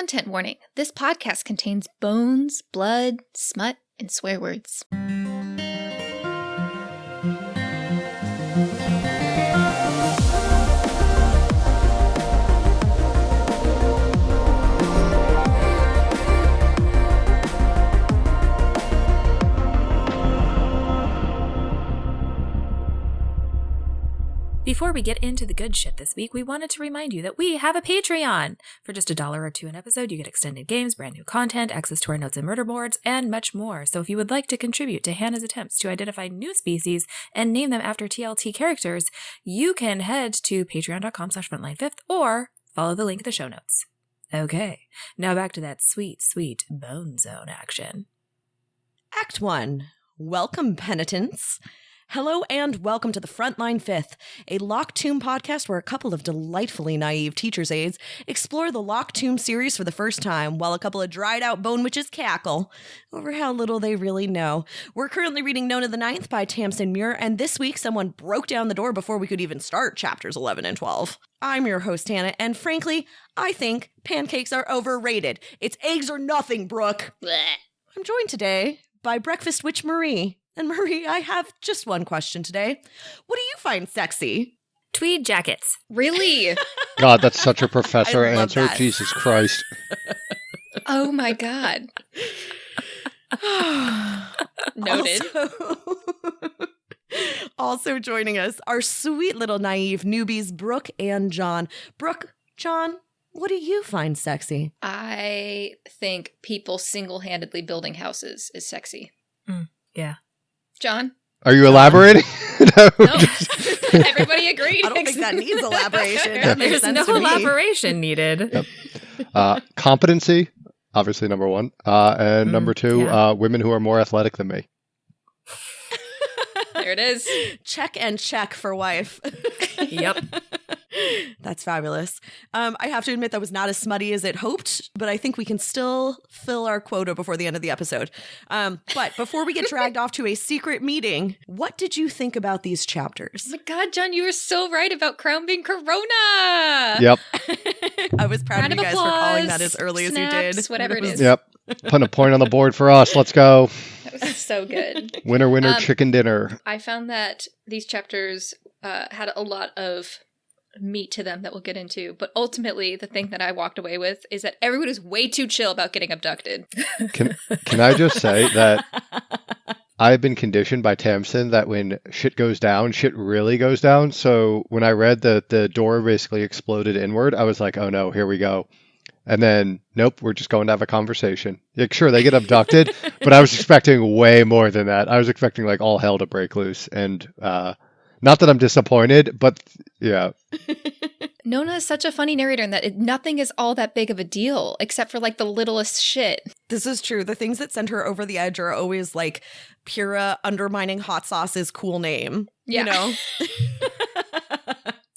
Content warning. This podcast contains bones, blood, smut, and swear words. Before we get into the good shit this week, we wanted to remind you that we have a Patreon. For just $1 or $2 an episode, you get extended games, brand new content, access to our notes and murder boards, and much more. So if you would like to contribute to Hannah's attempts to identify new species and name them after TLT characters, you can head to patreon.com/frontlinefifth or follow the link in the show notes. Okay, now back to that sweet, sweet Bone Zone action. Act 1. Welcome, penitents. Hello and welcome to the Frontline Fifth, a Locked Tomb podcast where a couple of delightfully naive teacher's aides explore the Locked Tomb series for the first time, while a couple of dried-out bone witches cackle over how little they really know. We're currently reading Nona the Ninth by Tamsin Muir, and this week someone broke down the door before we could even start chapters 11 and 12. I'm your host, Hannah, and frankly, I think pancakes are overrated. It's eggs or nothing, Brooke. Blech. I'm joined today by Breakfast Witch Marie. And Marie, I have just one question today. What do you find sexy? Tweed jackets. Really? God, that's such a professor answer. That. Jesus Christ. Oh my God. Noted. Also joining us are sweet little naive newbies, Brooke and John. Brooke, John, what do you find sexy? I think people single-handedly building houses is sexy. Yeah. John? Are you elaborating? No. Everybody agreed. I don't think that needs elaboration. That makes There's sense no to me. elaboration needed. Yep. Competency, obviously number one. And number two, women who are more athletic than me. There it is. Check and check for wife. Yep. That's fabulous. I have to admit that was not as smutty as it hoped, but I think we can still fill our quota before the end of the episode. But before we get dragged off to a secret meeting, what did you think about these chapters? Oh my God, John, you were so right about Crown being Corona. Yep. I was proud Round of you of guys for calling applause, that as early snaps, as you did. whatever it is. Yep. Putting a point on the board for us. Let's go. That was so good. Winner, winner, chicken dinner. I found that these chapters had a lot of meat to them that we'll get into, but ultimately the thing that I walked away with is that everyone is way too chill about getting abducted. Can I just say that I've been conditioned by Tamsin that when shit goes down, shit really goes down. So when I read that the door basically exploded inward, I was like, oh no, here we go. And then, nope, we're just going to have a conversation. Like, sure, they get abducted, but I was expecting way more than that. I was expecting like all hell to break loose. And not that I'm disappointed, but yeah. Nona is such a funny narrator in that nothing is all that big of a deal, except for like the littlest shit. This is true. The things that send her over the edge are always like Pyrrha undermining hot sauce's cool name. Yeah. You know?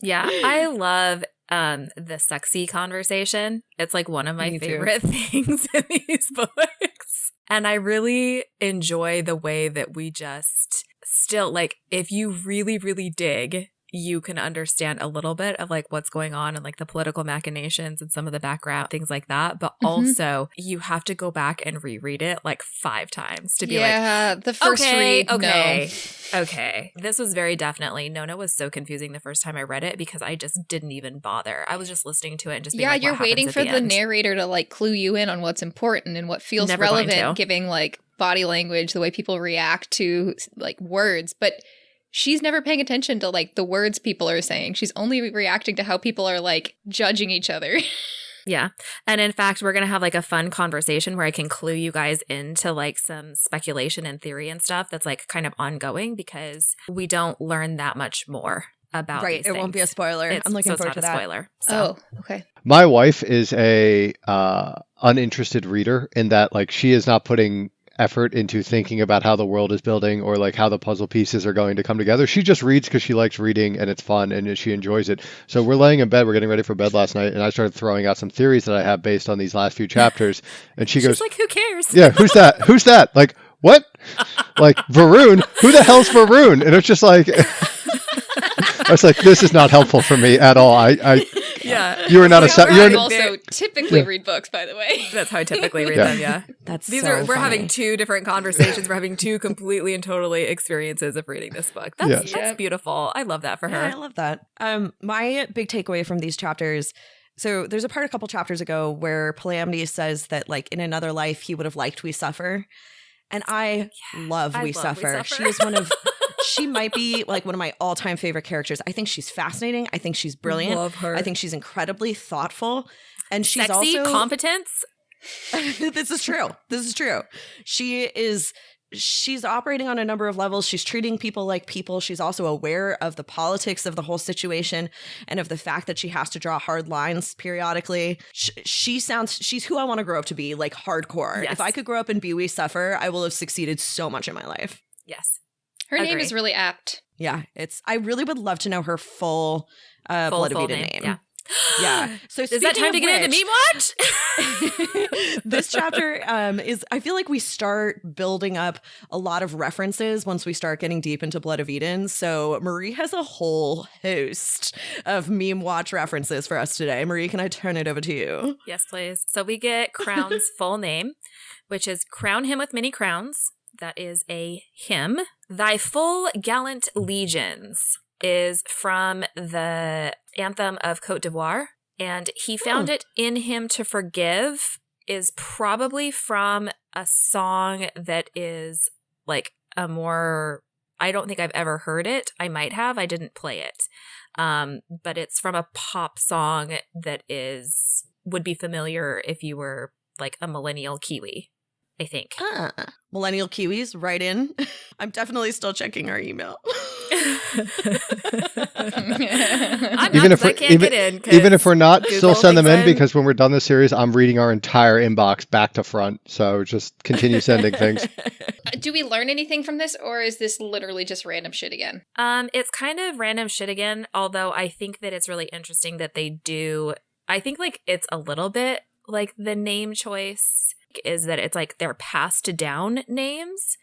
Yeah, I love the sexy conversation. It's like one of my favorite things in these books. And I really enjoy the way that we just still, like, if you really, really dig, you can understand a little bit of like what's going on and like the political machinations and some of the background, things like that. But also you have to go back and reread it like 5 times to be like, the first read, okay. This was very definitely, Nona was so confusing the first time I read it because I just didn't even bother. I was just listening to it and just being like, you're what waiting happens for at the end? narrator to like clue you in on what's important and what feels Never going relevant, to. giving like body language, the way people react to like words. But she's never paying attention to like the words people are saying. She's only reacting to how people are like judging each other. Yeah. And in fact, we're going to have like a fun conversation where I can clue you guys into like some speculation and theory and stuff that's like kind of ongoing because we don't learn that much more about Right. these It won't be a things. spoiler. I'm looking forward to It's not that. a spoiler. So. Oh, okay. My wife is a uninterested reader in that like she is not putting effort into thinking about how the world is building or like how the puzzle pieces are going to come together. She just reads because she likes reading and it's fun and she enjoys it. So we're laying in bed, we're getting ready for bed last night, and I started throwing out some theories that I have based on these last few chapters. And she's goes, like, who cares? Yeah, who's that? Who's that? Like, what? Like, Varun? Who the hell's Varun? And it's just like, I was like, this is not helpful for me at all. I Yeah. You are not a I also typically read books, by the way. That's how I typically read them, yeah. We're funny. having two different conversations. We're having two completely and totally experiences of reading this book. That's beautiful. I love that for her. I love that. My big takeaway from these chapters, so there's a part a couple chapters ago where Palamedes says that like in another life he would have liked We Suffer. And I love We Suffer. She might be like one of my all-time favorite characters. I think she's fascinating. I think she's brilliant. Love her. I think she's incredibly thoughtful. And she's sexy, also competence. This is true. She's operating on a number of levels. She's treating people like people. She's also aware of the politics of the whole situation and of the fact that she has to draw hard lines periodically. She's who I want to grow up to be, like hardcore. Yes. If I could grow up and be We Suffer, I will have succeeded so much in my life. Yes. Her name is really apt. Yeah, I really would love to know her full Blood of Eden name. Yeah. Yeah. So is that time to get into Meme Watch? This chapter is, I feel like we start building up a lot of references once we start getting deep into Blood of Eden. So Marie has a whole host of Meme Watch references for us today. Marie, can I turn it over to you? Yes, please. So we get Crown's full name, which is Crown Him with Many Crowns. That is a hymn. Thy full gallant legions is from the anthem of Côte d'Ivoire, and he found it in him to forgive is probably from a song that is like a more, I don't think I've ever heard it. I might have, I didn't play it. But it's from a pop song that would be familiar if you were like a millennial Kiwi, I think. Millennial Kiwis, right in. I'm definitely still checking our email. Even if we're not, still send them in, because when we're done this series, I'm reading our entire inbox back to front. So just continue sending things. Do we learn anything from this, or is this literally just random shit again? It's kind of random shit again, although I think that it's really interesting that they do. I think like it's a little bit like the name choice is that it's like they're passed down names.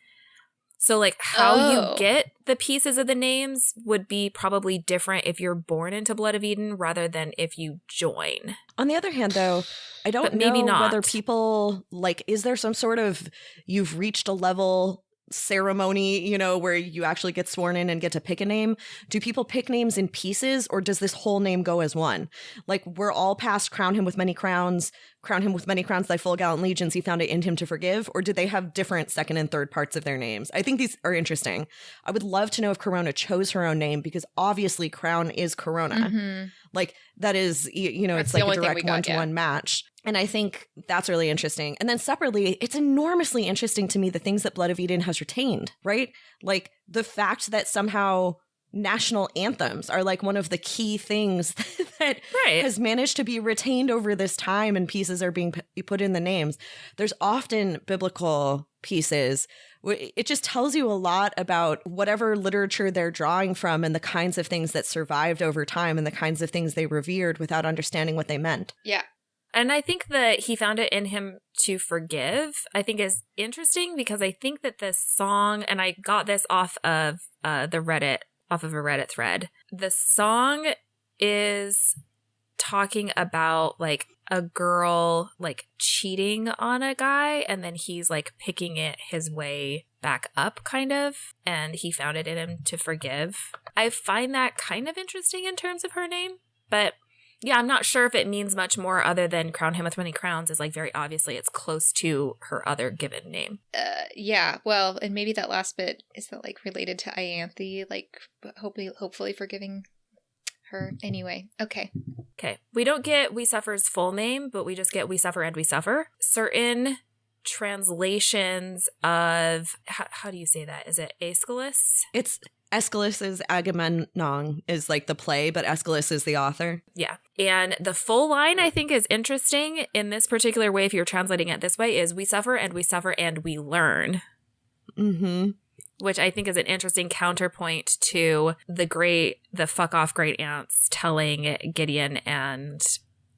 So like how you get the pieces of the names would be probably different if you're born into Blood of Eden rather than if you join. On the other hand, though, I don't know whether people like, is there some sort of you've reached a level ceremony, you know, where you actually get sworn in and get to pick a name? Do people pick names in pieces, or does this whole name go as one? Like, we're all past Crown Him with Many Crowns, thy full gallant legions, he found it in him to forgive, or did they have different second and third parts of their names? I think these are interesting. I would love to know if Corona chose her own name, because obviously Crown is Corona. Mm-hmm. Like, that is, you know, it's like a direct one-to-one match. And I think that's really interesting. And then separately, it's enormously interesting to me the things that Blood of Eden has retained, right? Like the fact that somehow national anthems are like one of the key things that has managed to be retained over this time, and pieces are being put in the names. There's often biblical pieces. It just tells you a lot about whatever literature they're drawing from and the kinds of things that survived over time and the kinds of things they revered without understanding what they meant. Yeah. And I think that he found it in him to forgive, I think is interesting, because I think that this song, and I got this off of a Reddit thread. The song is talking about like a girl like cheating on a guy, and then he's like picking it his way back up kind of, and he found it in him to forgive. I find that kind of interesting in terms of her name, but yeah, I'm not sure if it means much more other than Crown Him with Many Crowns is like very obviously it's close to her other given name. Yeah, well, and maybe that last bit is that like related to Ianthe, like hopefully forgiving her. Anyway, okay. We don't get We Suffer's full name, but we just get We Suffer and We Suffer. Certain translations of how do you say that? Is it Aeschylus? It's Aeschylus is Agamemnon is like the play, but Aeschylus is the author. Yeah. And the full line I think is interesting in this particular way, if you're translating it this way, is we suffer and we learn. Mm-hmm. Which I think is an interesting counterpoint to the fuck off great aunts telling Gideon and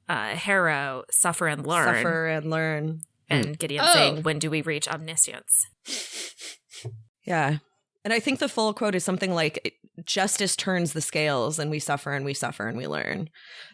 Harrow suffer and learn. And Gideon saying, when do we reach omniscience? Yeah. And I think the full quote is something like, justice turns the scales and we suffer and we suffer and we learn.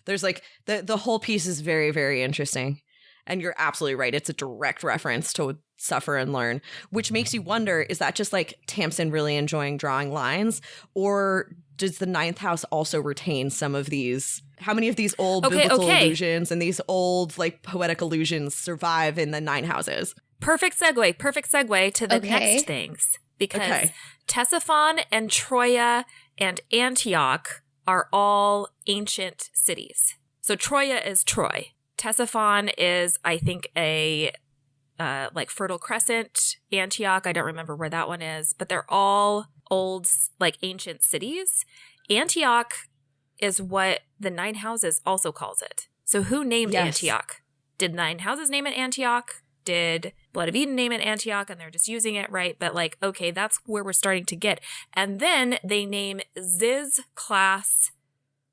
There's like the whole piece is very, very interesting. And you're absolutely right. It's a direct reference to suffer and learn, which makes you wonder, is that just like Tamsin really enjoying drawing lines? Or does the ninth house also retain some of these? How many of these old biblical allusions and these old like poetic allusions survive in the 9 houses? Perfect segue to the next things. Because Ctesiphon and Troia and Antioch are all ancient cities. So Troia is Troy. Ctesiphon is, I think, a like Fertile Crescent. Antioch, I don't remember where that one is, but they're all old, like ancient cities. Antioch is what the 9 houses also calls it. So who named Antioch? Did 9 houses name it Antioch? Did Blood of Eden name it Antioch and they're just using it, right? But like, okay, that's where we're starting to get. And then they name Ziz class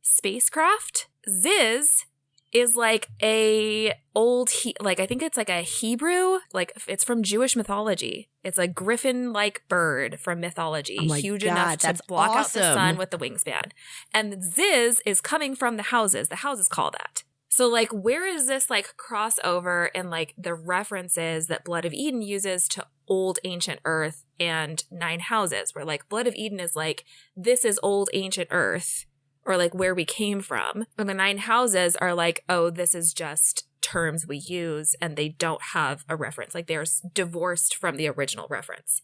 spacecraft. Ziz is like a old, like I think it's like a Hebrew, like it's from Jewish mythology. It's a griffin-like bird from mythology, huge enough to block out the sun with the wingspan. And Ziz is coming from the houses. The houses call that. So like, where is this like crossover and like the references that Blood of Eden uses to old ancient Earth and 9 houses, where like Blood of Eden is like, this is old ancient Earth, or like where we came from. And the 9 houses are like, oh, this is just terms we use and they don't have a reference. Like they're divorced from the original reference.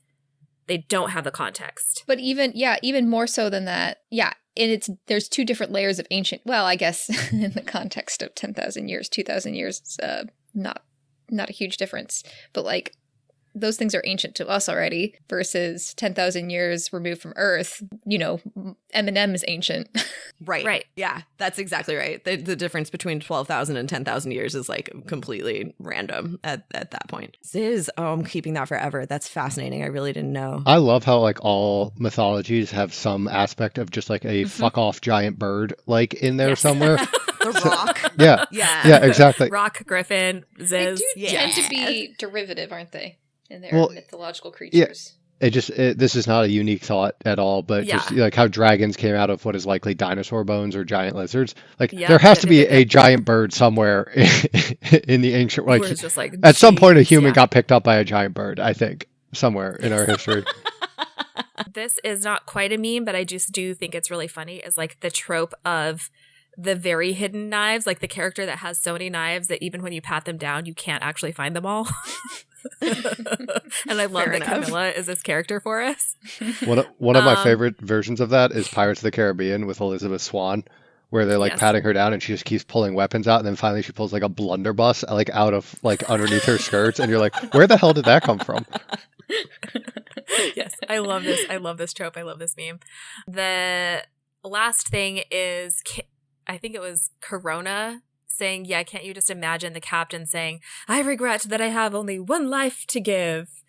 They don't have the context. But even more so than that. Yeah. And there's 2 different layers of ancient. Well, I guess in the context of 10,000 years, 2,000 years, it's not a huge difference. But like those things are ancient to us already versus 10,000 years removed from Earth. You know, Eminem is ancient. Right. Yeah, that's exactly right. The difference between 12,000 and 10,000 years is like completely random at that point. Ziz, I'm keeping that forever. That's fascinating. I really didn't know. I love how like all mythologies have some aspect of just like a fuck off giant bird like in there somewhere. The rock. Yeah, exactly. Rock, griffin, Ziz. They do tend to be derivative, aren't they? In their mythological creatures. Yeah. This is not a unique thought at all, but just like how dragons came out of what is likely dinosaur bones or giant lizards. Like there has to be a giant bird somewhere in the ancient. Like, just like at some point, a human got picked up by a giant bird. I think somewhere in our history. This is not quite a meme, but I just do think it's really funny. Is like the trope of the very hidden knives, like the character that has so many knives that even when you pat them down, you can't actually find them all. And I love that Camilla is this character for us. One of my favorite versions of that is Pirates of the Caribbean with Elizabeth Swann, where they're like patting her down and she just keeps pulling weapons out, and then finally she pulls like a blunderbuss like out of like underneath her skirts, and you're like, where the hell did that come from? Yes, I love this. I love this trope. I love this meme. The last thing is, I think it was Corona saying, yeah, can't you just imagine the captain saying, I regret that I have only one life to give,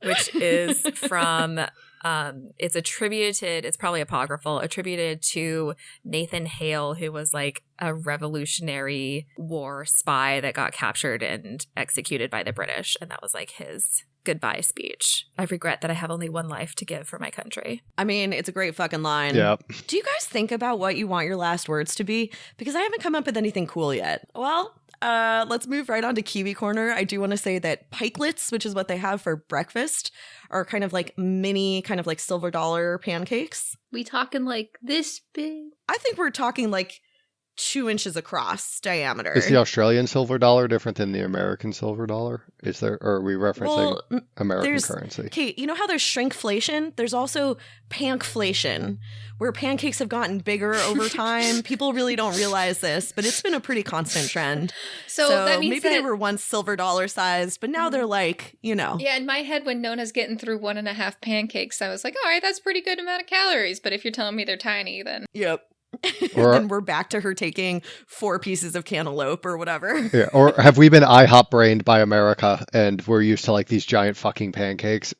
which is from, it's probably apocryphal, attributed to Nathan Hale, who was like a Revolutionary War spy that got captured and executed by the British. And that was like his goodbye speech. I regret that I have only one life to give for my country. I mean, it's a great fucking line. Yeah. Do you guys think about what you want your last words to be? Because I haven't come up with anything cool yet. Well, let's move right on to Kiwi Corner. I do want to say that pikelets, which is what they have for breakfast, are kind of like mini, kind of like silver dollar pancakes. We talking like this big? I think we're talking like 2 inches across diameter. Is the Australian silver dollar different than the American silver dollar? Is there, or are we referencing American currency? Okay, you know how there's shrinkflation? There's also pankflation, where pancakes have gotten bigger over time. People really don't realize this, but it's been a pretty constant trend. So that means maybe they were once silver dollar sized, but now they're like, you know. Yeah, in my head, when Nona's getting through 1.5 pancakes, I was like, all right, that's a pretty good amount of calories. But if you're telling me they're tiny, then... Yep. Or, then we're back to her taking 4 pieces of cantaloupe or whatever. Yeah, or have we been IHOP brained by America and we're used to like these giant fucking pancakes?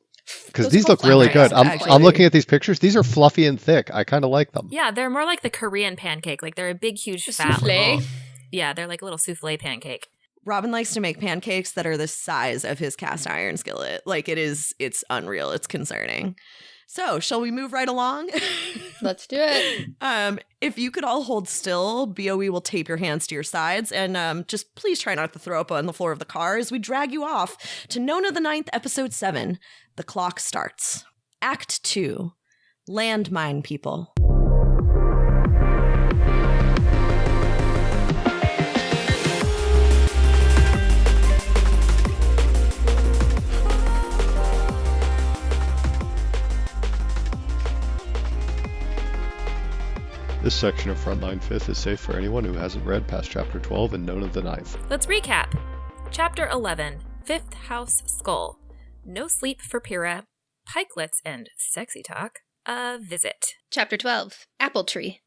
Because these look really good. I'm looking at these pictures. These are fluffy and thick. I kind of like them. Yeah, they're more like the Korean pancake. Like they're a big, huge fat. Souffle. Yeah, they're like a little souffle pancake. Robin likes to make pancakes that are the size of his cast iron skillet. Like it's unreal. It's concerning. So, shall we move right along? Let's do it. If you could all hold still, BOE will tape your hands to your sides, and just please try not to throw up on the floor of the car as we drag you off to Nona the Ninth, Episode 7. The clock starts. Act 2. Landmine People. This section of Frontline 5th is safe for anyone who hasn't read past Chapter 12 and Nona the Ninth. Let's recap. Chapter 11, Fifth House Skull. No sleep for Pyrrha. Pikelets and sexy talk. A visit. Chapter 12, Apple Tree.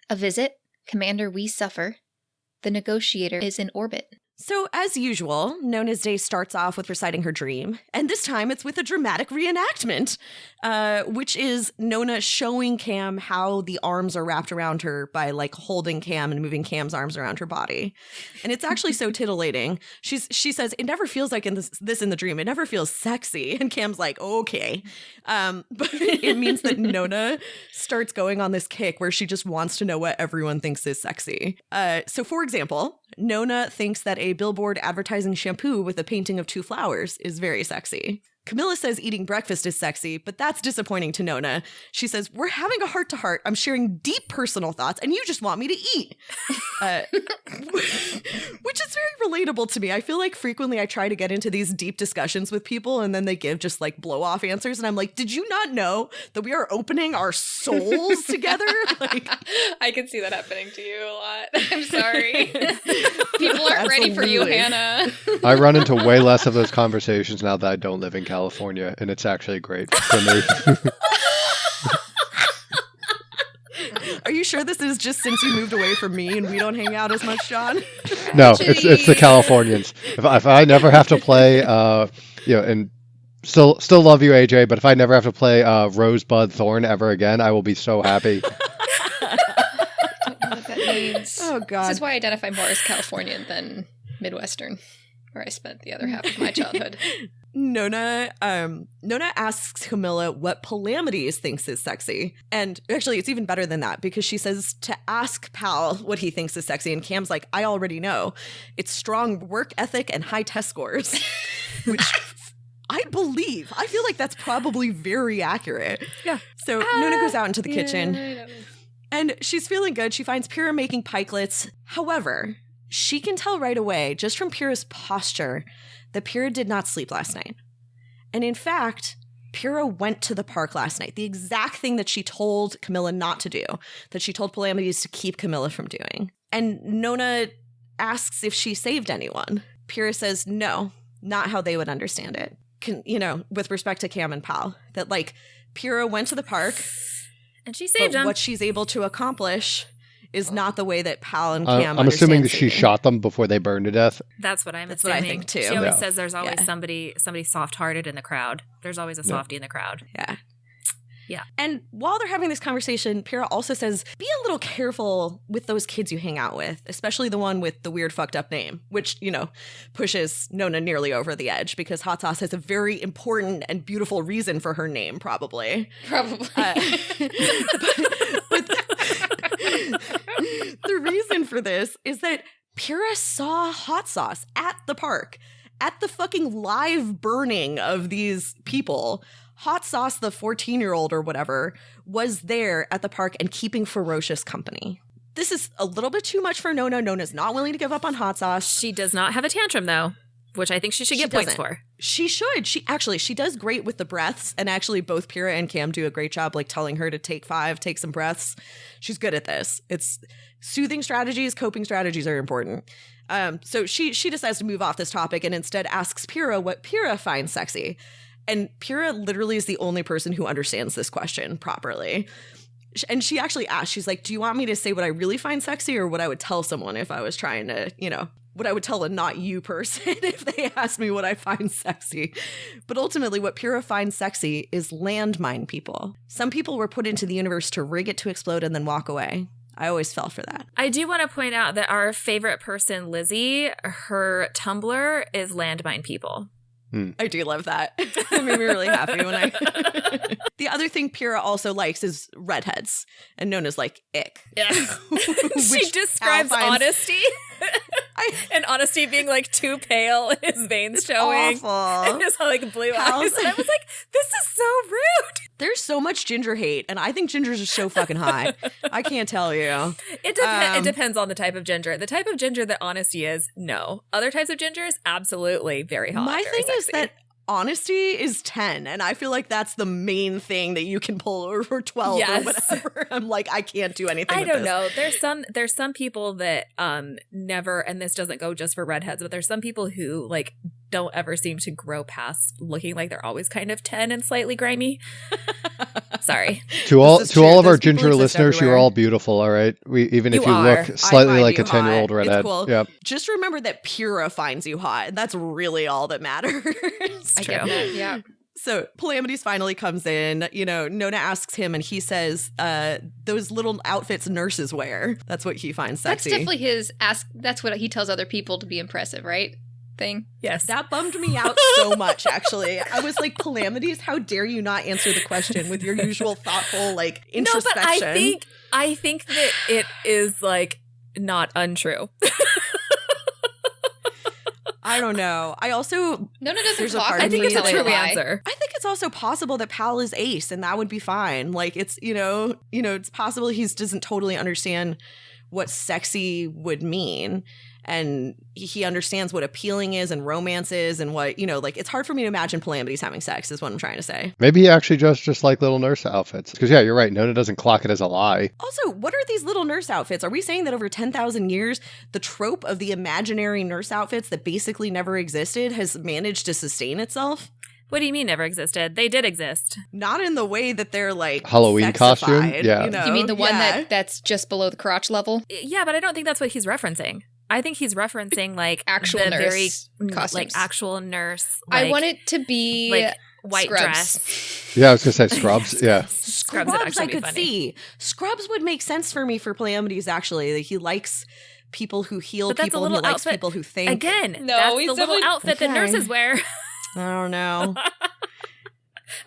A visit. Commander, we suffer. The negotiator is in orbit. So, as usual, Nona's day starts off with reciting her dream, and this time it's with a dramatic reenactment, which is Nona showing Cam how the arms are wrapped around her by, like, holding Cam and moving Cam's arms around her body. And it's actually so titillating. She says, it never feels like this in the dream. It never feels sexy. And Cam's like, okay. But it means that Nona starts going on this kick where she just wants to know what everyone thinks is sexy. So, for example, Nona thinks that a billboard advertising shampoo with a painting of 2 flowers is very sexy. Camilla says eating breakfast is sexy, but that's disappointing to Nona. She says, we're having a heart-to-heart. I'm sharing deep personal thoughts, and you just want me to eat. Which is very relatable to me. I feel like frequently I try to get into these deep discussions with people, and then they give just, like, blow-off answers, and I'm like, did you not know that we are opening our souls together? Like, I can see that happening to you a lot. I'm sorry. People aren't ready for you, Hannah. I run into way less of those conversations now that I don't live in California, and it's actually great for me. Are you sure this is just since you moved away from me and we don't hang out as much, John? No, it's the Californians. If I never have to play, and still love you, AJ, but if I never have to play Rosebud Thorn ever again, I will be so happy. I don't know what that means. Oh, God. This is why I identify more as Californian than Midwestern, where I spent the other half of my childhood. Nona asks Camilla what Palamedes thinks is sexy. And actually, it's even better than that because she says to ask Pal what he thinks is sexy. And Cam's like, I already know. It's strong work ethic and high test scores. Which I believe. I feel like that's probably very accurate. Yeah. So Nona goes out into the kitchen. Yeah, And she's feeling good. She finds Pyrrha making pikelets. However, she can tell right away, just from Pyrrha's posture, that Pyrrha did not sleep last night. And in fact, Pyrrha went to the park last night, the exact thing that she told Camilla not to do, that she told Palamedes to keep Camilla from doing. And Nona asks if she saved anyone. Pyrrha says no, not how they would understand it. With respect to Cam and Pal, that, like, Pyrrha went to the park, and she saved him. What she's able to accomplish is not the way that Pal and Cam understand. I'm assuming that she shot them before they burned to death. That's what I'm That's assuming. what I think, too. She always Yeah. says there's always somebody soft-hearted in the crowd. There's always a softie in the crowd. Yeah. Yeah. And while they're having this conversation, Pyrrha also says, be a little careful with those kids you hang out with, especially the one with the weird fucked up name, which, pushes Nona nearly over the edge because Hot Sauce has a very important and beautiful reason for her name, probably. Probably. But the reason for this is that Pyrrha saw Hot Sauce at the park, at the fucking live burning of these people. Hot Sauce, the 14-year-old or whatever, was there at the park and keeping ferocious company. This is a little bit too much for Nona. Nona's not willing to give up on Hot Sauce. She does not have a tantrum, though, which I think she should get points for. She should. She does great with the breaths, and actually both Pyrrha and Cam do a great job, like, telling her to take some breaths. She's good at this. It's soothing strategies, coping strategies are important. So she decides to move off this topic and instead asks Pyrrha what Pyrrha finds sexy. And Pyrrha literally is the only person who understands this question properly. And she actually asked, she's like, do you want me to say what I really find sexy or what I would tell someone if I was trying to, what I would tell a not you person if they asked me what I find sexy? But ultimately, what Pyrrha finds sexy is landmine people. Some people were put into the universe to rig it to explode and then walk away. I always fell for that. I do want to point out that our favorite person, Lizzie, her Tumblr is landmine people. I do love that. It made me really happy when I... The other thing Pyrrha also likes is redheads, and Nona's like, ick. Yeah. She describes honesty. And honesty being like too pale, his veins showing. Awful. And his like blue eyes. And I was like, this is so rude. There's so much ginger hate, and I think gingers are so fucking high. I can't tell you. It depends on the type of ginger. The type of ginger that honesty is, no. Other types of gingers, absolutely very hot. My very thing is sexy. that honesty is 10, and I feel like that's the main thing that you can pull over 12 Yes. or whatever. I'm like, I can't do anything I with don't this. know. There's some people that never, and this doesn't go just for redheads, but there's some people who like don't ever seem to grow past looking like they're always kind of 10 and slightly grimy. Sorry. To all This is true. of our Those people ginger exist listeners, you're everywhere. all beautiful, all right? Even if You you are. look slightly find like you a 10-year-old hot. redhead. It's cool. Yep. Just remember that Pyrrha finds you hot, and that's really all that matters. I get that. Yeah. So Calamities finally comes in. You know, Nona asks him, and he says, those little outfits nurses wear. That's what he finds That's sexy. definitely his ask. That's what he tells other people to be impressive, right? Thing. Yes. That bummed me out so much, actually. I was like, Calamities, how dare you not answer the question with your usual thoughtful, like, introspection. No, but I think that it is like not untrue. I don't know. I also... Nona doesn't There's a talk. part of I think me it's a that true lie. answer. I think it's also possible that Pal is ace, and that would be fine. Like, it's, you know, it's possible he doesn't totally understand what sexy would mean. And he understands what appealing is and romance is and what, you know, like, it's hard for me to imagine Calamities having sex is what I'm trying to say. Maybe he actually just like little nurse outfits. Because, yeah, you're right. Nona doesn't clock it as a lie. Also, what are these little nurse outfits? Are we saying that over 10,000 years, the trope of the imaginary nurse outfits that basically never existed has managed to sustain itself? What do you mean never existed? They did exist. Not in the way that they're like Halloween costume? sexified, Yeah. You, know? You mean the one Yeah. that's just below the crotch level? Yeah, but I don't think that's what he's referencing. I think he's referencing like Actual the nurse very costumes. like actual nurse. I like- want it to be like white Scrubs. dress. Yeah, I was going to say Scrubs. Yeah. Scrubs would Scrubs actually I be could funny. see. Scrubs would make sense for me for Calamities, actually. Like, he likes people who heal But that's a people and he little likes outfit. people who think. Again, No, that's he's the little definitely- outfit that Okay. nurses wear. I don't know. Okay,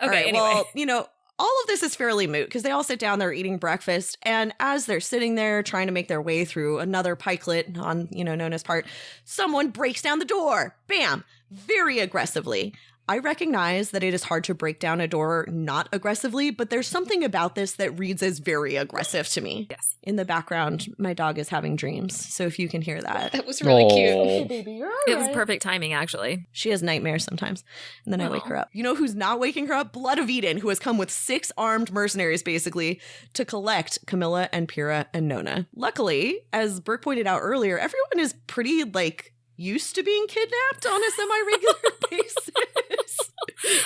All right, anyway. well, you know, all of this is fairly moot because they all sit down, they're eating breakfast, and as they're sitting there trying to make their way through another pikelet on, you know, Nona's part, someone breaks down the door. Bam! Very aggressively. I recognize that it is hard to break down a door not aggressively, but there's something about this that reads as very aggressive to me. Yes. In the background, my dog is having dreams, so if you can hear that. That was really cute. Oh. Baby, you're It was perfect timing, actually. She has nightmares sometimes, and then I wake Aw. her up. You know who's not waking her up? Blood of Eden, who has come with 6 armed mercenaries, basically, to collect Camilla and Pyrrha and Nona. Luckily, as Burke pointed out earlier, everyone is pretty, like, used to being kidnapped on a semi-regular basis.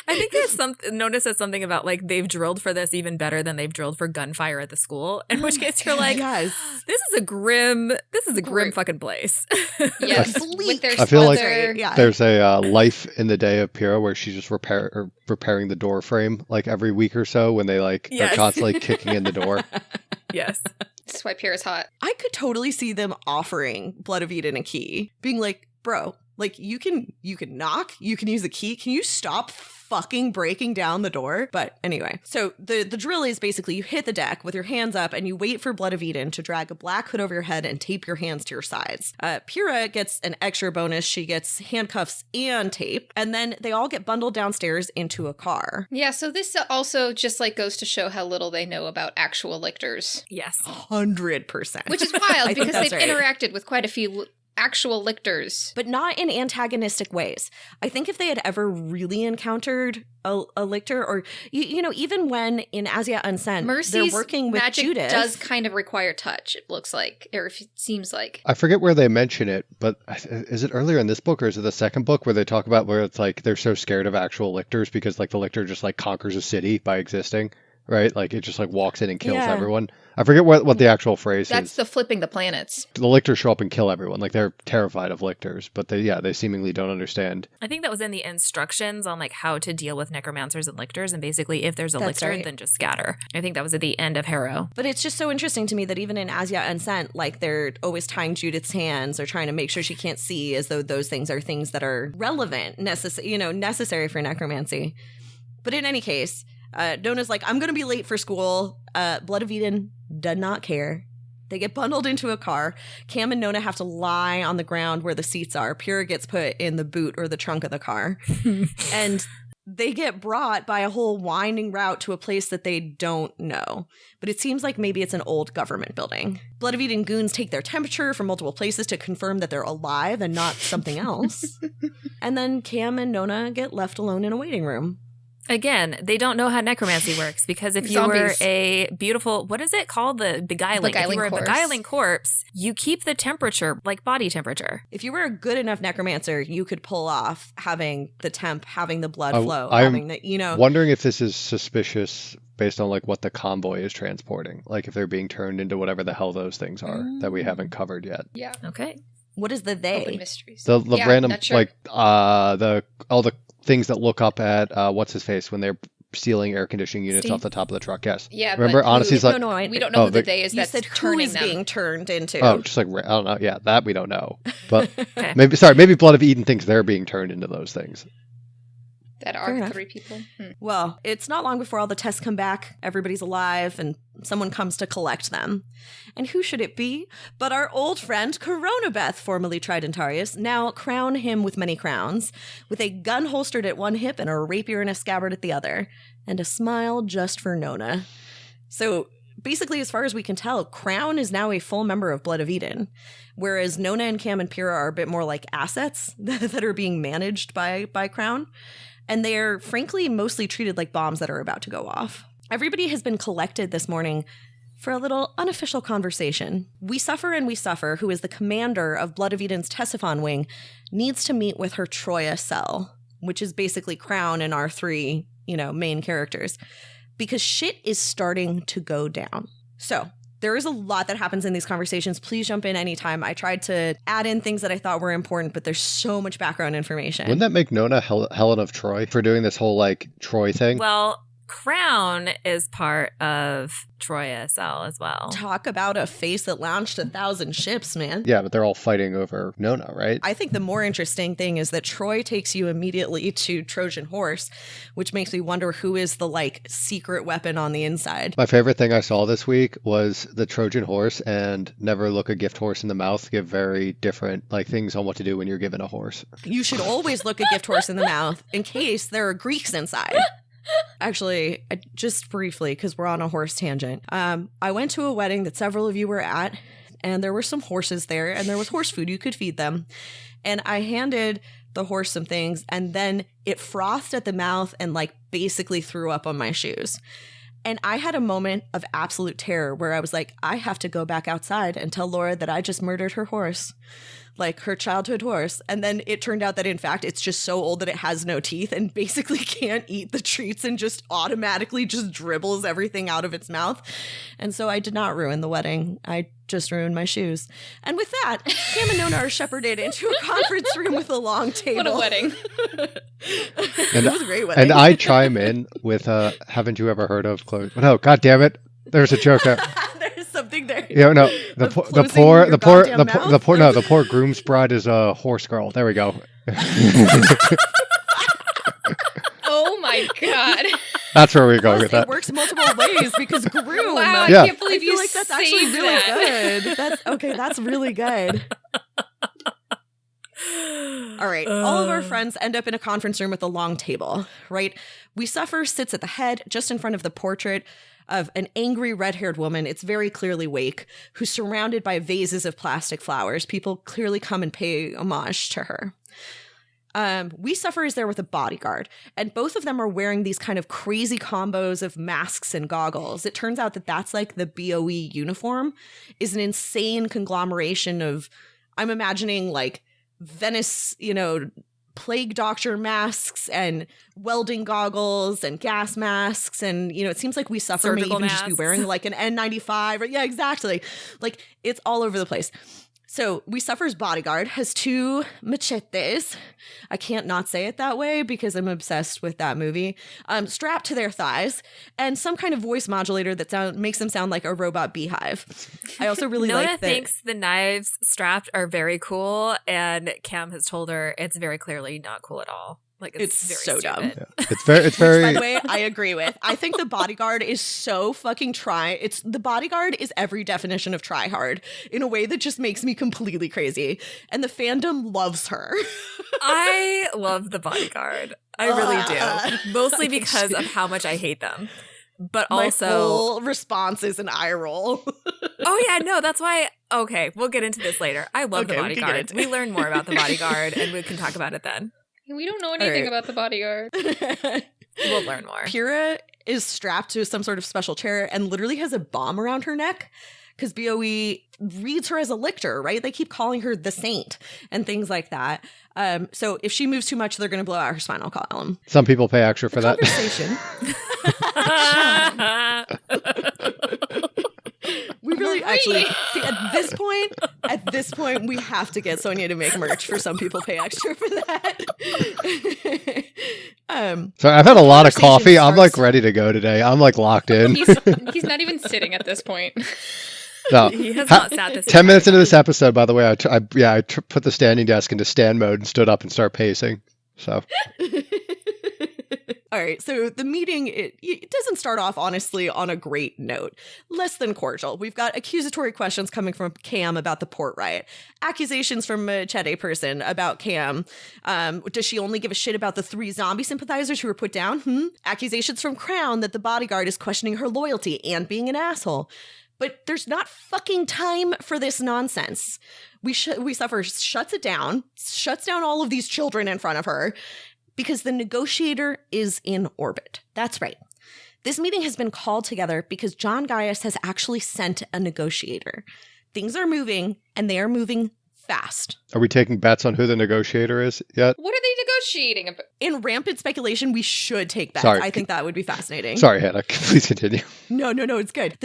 I think there's Nona says something about like they've drilled for this even better than they've drilled for gunfire at the school. In which case you're like, yes. this is a grim fucking place. Yes, Bleak. with their I feel like other- Yeah. There's a life in the day of Pyrrha where she's just repairing the door frame like every week or so when they like Yes. are constantly kicking in the door. Yes. This is why Pierre's hot. I could totally see them offering Blood of Eden a key, being like, bro, like you can knock, you can use the key. Can you stop fucking breaking down the door? But anyway, so the drill is basically you hit the deck with your hands up and you wait for Blood of Eden to drag a black hood over your head and tape your hands to your sides. Pyrrha gets an extra bonus. She gets handcuffs and tape, and then they all get bundled downstairs into a car. Yeah, so this also just like goes to show how little they know about actual lictors, Yes. 100%. which is I wild think because that's they've right. interacted with quite a few actual lictors. But not in antagonistic ways. I think if they had ever really encountered a lictor, or you know, even when in As Yet Unsent, Mercy's they're working with magic Judith. does kind of require touch, it looks like, or if it seems like. I forget where they mention it, but is it earlier in this book or is it the second book where they talk about where it's like they're so scared of actual lictors because like the lictor just like conquers a city by existing right? Like it just like walks in and kills Yeah. everyone. I forget what the actual phrase That's is. the flipping the planets. The lictors show up and kill everyone. Like they're terrified of lictors, but they seemingly don't understand. I think that was in the instructions on like how to deal with necromancers and lictors, and basically if there's a That's lictor, right. then just scatter. I think that was at the end of Harrow. But it's just so interesting to me that even in As Yet Unsent, like they're always tying Judith's hands or trying to make sure she can't see, as though those things are things that are relevant, necessary for necromancy. But in any case, Nona's like, I'm going to be late for school. Blood of Eden does not care. They get bundled into a car. Cam and Nona have to lie on the ground where the seats are. Pyrrha gets put in the boot or the trunk of the car. And they get brought by a whole winding route to a place that they don't know. But it seems like maybe it's an old government building. Blood of Eden goons take their temperature from multiple places to confirm that they're alive and not something else. And then Cam and Nona get left alone in a waiting room. Again, they don't know how necromancy works, because if you were Zombies. a beautiful, what is it called? The beguiling. If you were a corpse. beguiling corpse, you keep the temperature like body temperature. If you were a good enough necromancer, you could pull off having the temp, having the blood flow, I'm having the, Wondering if this is suspicious based on like what the convoy is transporting. Like if they're being turned into whatever the hell those things are that we haven't covered yet. Yeah. Okay. What is the Open they? mysteries. The Yeah, random not sure. like all the things that look up at what's his face when they're stealing air conditioning units Steve? off the top of the truck. Yes. Yeah, Remember, but Honesty's like, we don't know who the they is You that's said who turning is them. being turned into. oh, just like I don't know. Yeah, that we don't know. But Okay. maybe Blood of Eden thinks they're being turned into those things. That Fair are enough. 3 people. Well, it's not long before all the tests come back, everybody's alive, and someone comes to collect them. And who should it be but our old friend Coronabeth, formerly Tridentarius, now crown him with many crowns, with a gun holstered at one hip and a rapier in a scabbard at the other, and a smile just for Nona. So basically, as far as we can tell, Crown is now a full member of Blood of Eden, whereas Nona and Cam and Pyrrha are a bit more like assets that are being managed by Crown. And they're, frankly, mostly treated like bombs that are about to go off. Everybody has been collected this morning for a little unofficial conversation. We Suffer, who is the commander of Blood of Eden's Tesiphon wing, needs to meet with her Troya cell, which is basically Crown and our 3, main characters, because shit is starting to go down. So there is a lot that happens in these conversations. Please jump in anytime. I tried to add in things that I thought were important, but there's so much background information. Wouldn't that make Nona Helen of Troy for doing this whole like Troy thing? Well, Crown is part of Troya Cell as well. Talk about a face that launched 1,000 ships, man. Yeah, but they're all fighting over Nona, right? I think the more interesting thing is that Troy takes you immediately to Trojan Horse, which makes me wonder who is the secret weapon on the inside. My favorite thing I saw this week was the Trojan horse and never look a gift horse in the mouth give very different things on what to do when you're given a horse. You should always look a gift horse in the mouth in case there are Greeks inside. Actually, just briefly, because we're on a horse tangent. I went to a wedding that several of you were at, and there were some horses there, and there was horse food. You could feed them. And I handed the horse some things, and then it frothed at the mouth and basically threw up on my shoes. And I had a moment of absolute terror where I was like, I have to go back outside and tell Laura that I just murdered her horse. Her childhood horse. And then it turned out that, in fact, it's just so old that it has no teeth and basically can't eat the treats and just automatically just dribbles everything out of its mouth. And so I did not ruin the wedding. I just ruined my shoes. And with that, Cam and Nona are shepherded into a conference room with a long table. What a wedding. It was a great wedding. And I chime in with, haven't you ever heard of Chloe? No, God damn it. There's a joke there. There's something there. Yeah, no, the Closing your poor groom's bride is a horse girl. There we go. Oh my god. That's where we're going with It that. works multiple ways because groom. Wow, Yeah. I can't believe I feel you like that's saved actually really that. good. That's okay. That's really good. All right. All of our friends end up in a conference room with a long table, right? We Suffer sits at the head, just in front of the portrait of an angry red-haired woman. It's very clearly Wake, who's surrounded by vases of plastic flowers. People clearly come and pay homage to her. We Suffer is there with a bodyguard, and both of them are wearing these kind of crazy combos of masks and goggles. It turns out that that's the BOE uniform is an insane conglomeration of, I'm imagining Venice, plague doctor masks and welding goggles and gas masks. And, you know, it seems like We Suffer Surgical may even just be wearing like an N95. Or, yeah, exactly. Like, it's all over the place. So We Suffer's bodyguard has 2 machetes. I can't not say it that way because I'm obsessed with that movie. Strapped to their thighs, and some kind of voice modulator that makes them sound like a robot beehive. I also really Nona like that. thinks the knives strapped are very cool, and Cam has told her it's very clearly not cool at all. Like it's very so stupid. dumb. Yeah. It's very By the way, I agree with. I think the bodyguard is so fucking the bodyguard is every definition of try hard in a way that just makes me completely crazy. And the fandom loves her. I love the bodyguard. I really do. Mostly because of how much I hate them. But also my whole response is an eye roll. Oh yeah, no, that's why. Okay, we'll get into this later. I love the Okay, we can get bodyguard. into We it. learn more about the bodyguard, and we can talk about it then. We don't know anything right. about the bodyguard. We'll learn more. Pyrrha is strapped to some sort of special chair and literally has a bomb around her neck because BOE reads her as a lictor, right? They keep calling her the saint and things like that. So if she moves too much, they're going to blow out her spinal column. Some people pay extra for that. Conversation. We really actually see at this point we have to get Sonia to make merch for Some People Pay Extra for that. So I've had a lot of conversation coffee. I'm like starts- ready to go today. I'm like locked in. He's not even sitting at this point. No. He has not sat this 10 minutes entire into this time. episode, by the way, I put the standing desk into stand mode and stood up and started pacing. So All right, so the meeting, it doesn't start off, honestly, on a great note. Less than cordial. We've got accusatory questions coming from Cam about the port riot. Accusations from Machete person about Cam. Does she only give a shit about the 3 zombie sympathizers who were put down? Accusations from Crown that the bodyguard is questioning her loyalty and being an asshole. But there's not fucking time for this nonsense. We Suffer shuts it down, shuts down all of these children in front of her, because the negotiator is in orbit. That's right. This meeting has been called together because John Gaius has actually sent a negotiator. Things are moving, and they are moving fast. are we taking bets on who the negotiator is yet? What are they negotiating about? In rampant speculation, we should take bets. Sorry. I think that would be fascinating. Sorry, Hannah. Please continue. No, it's good.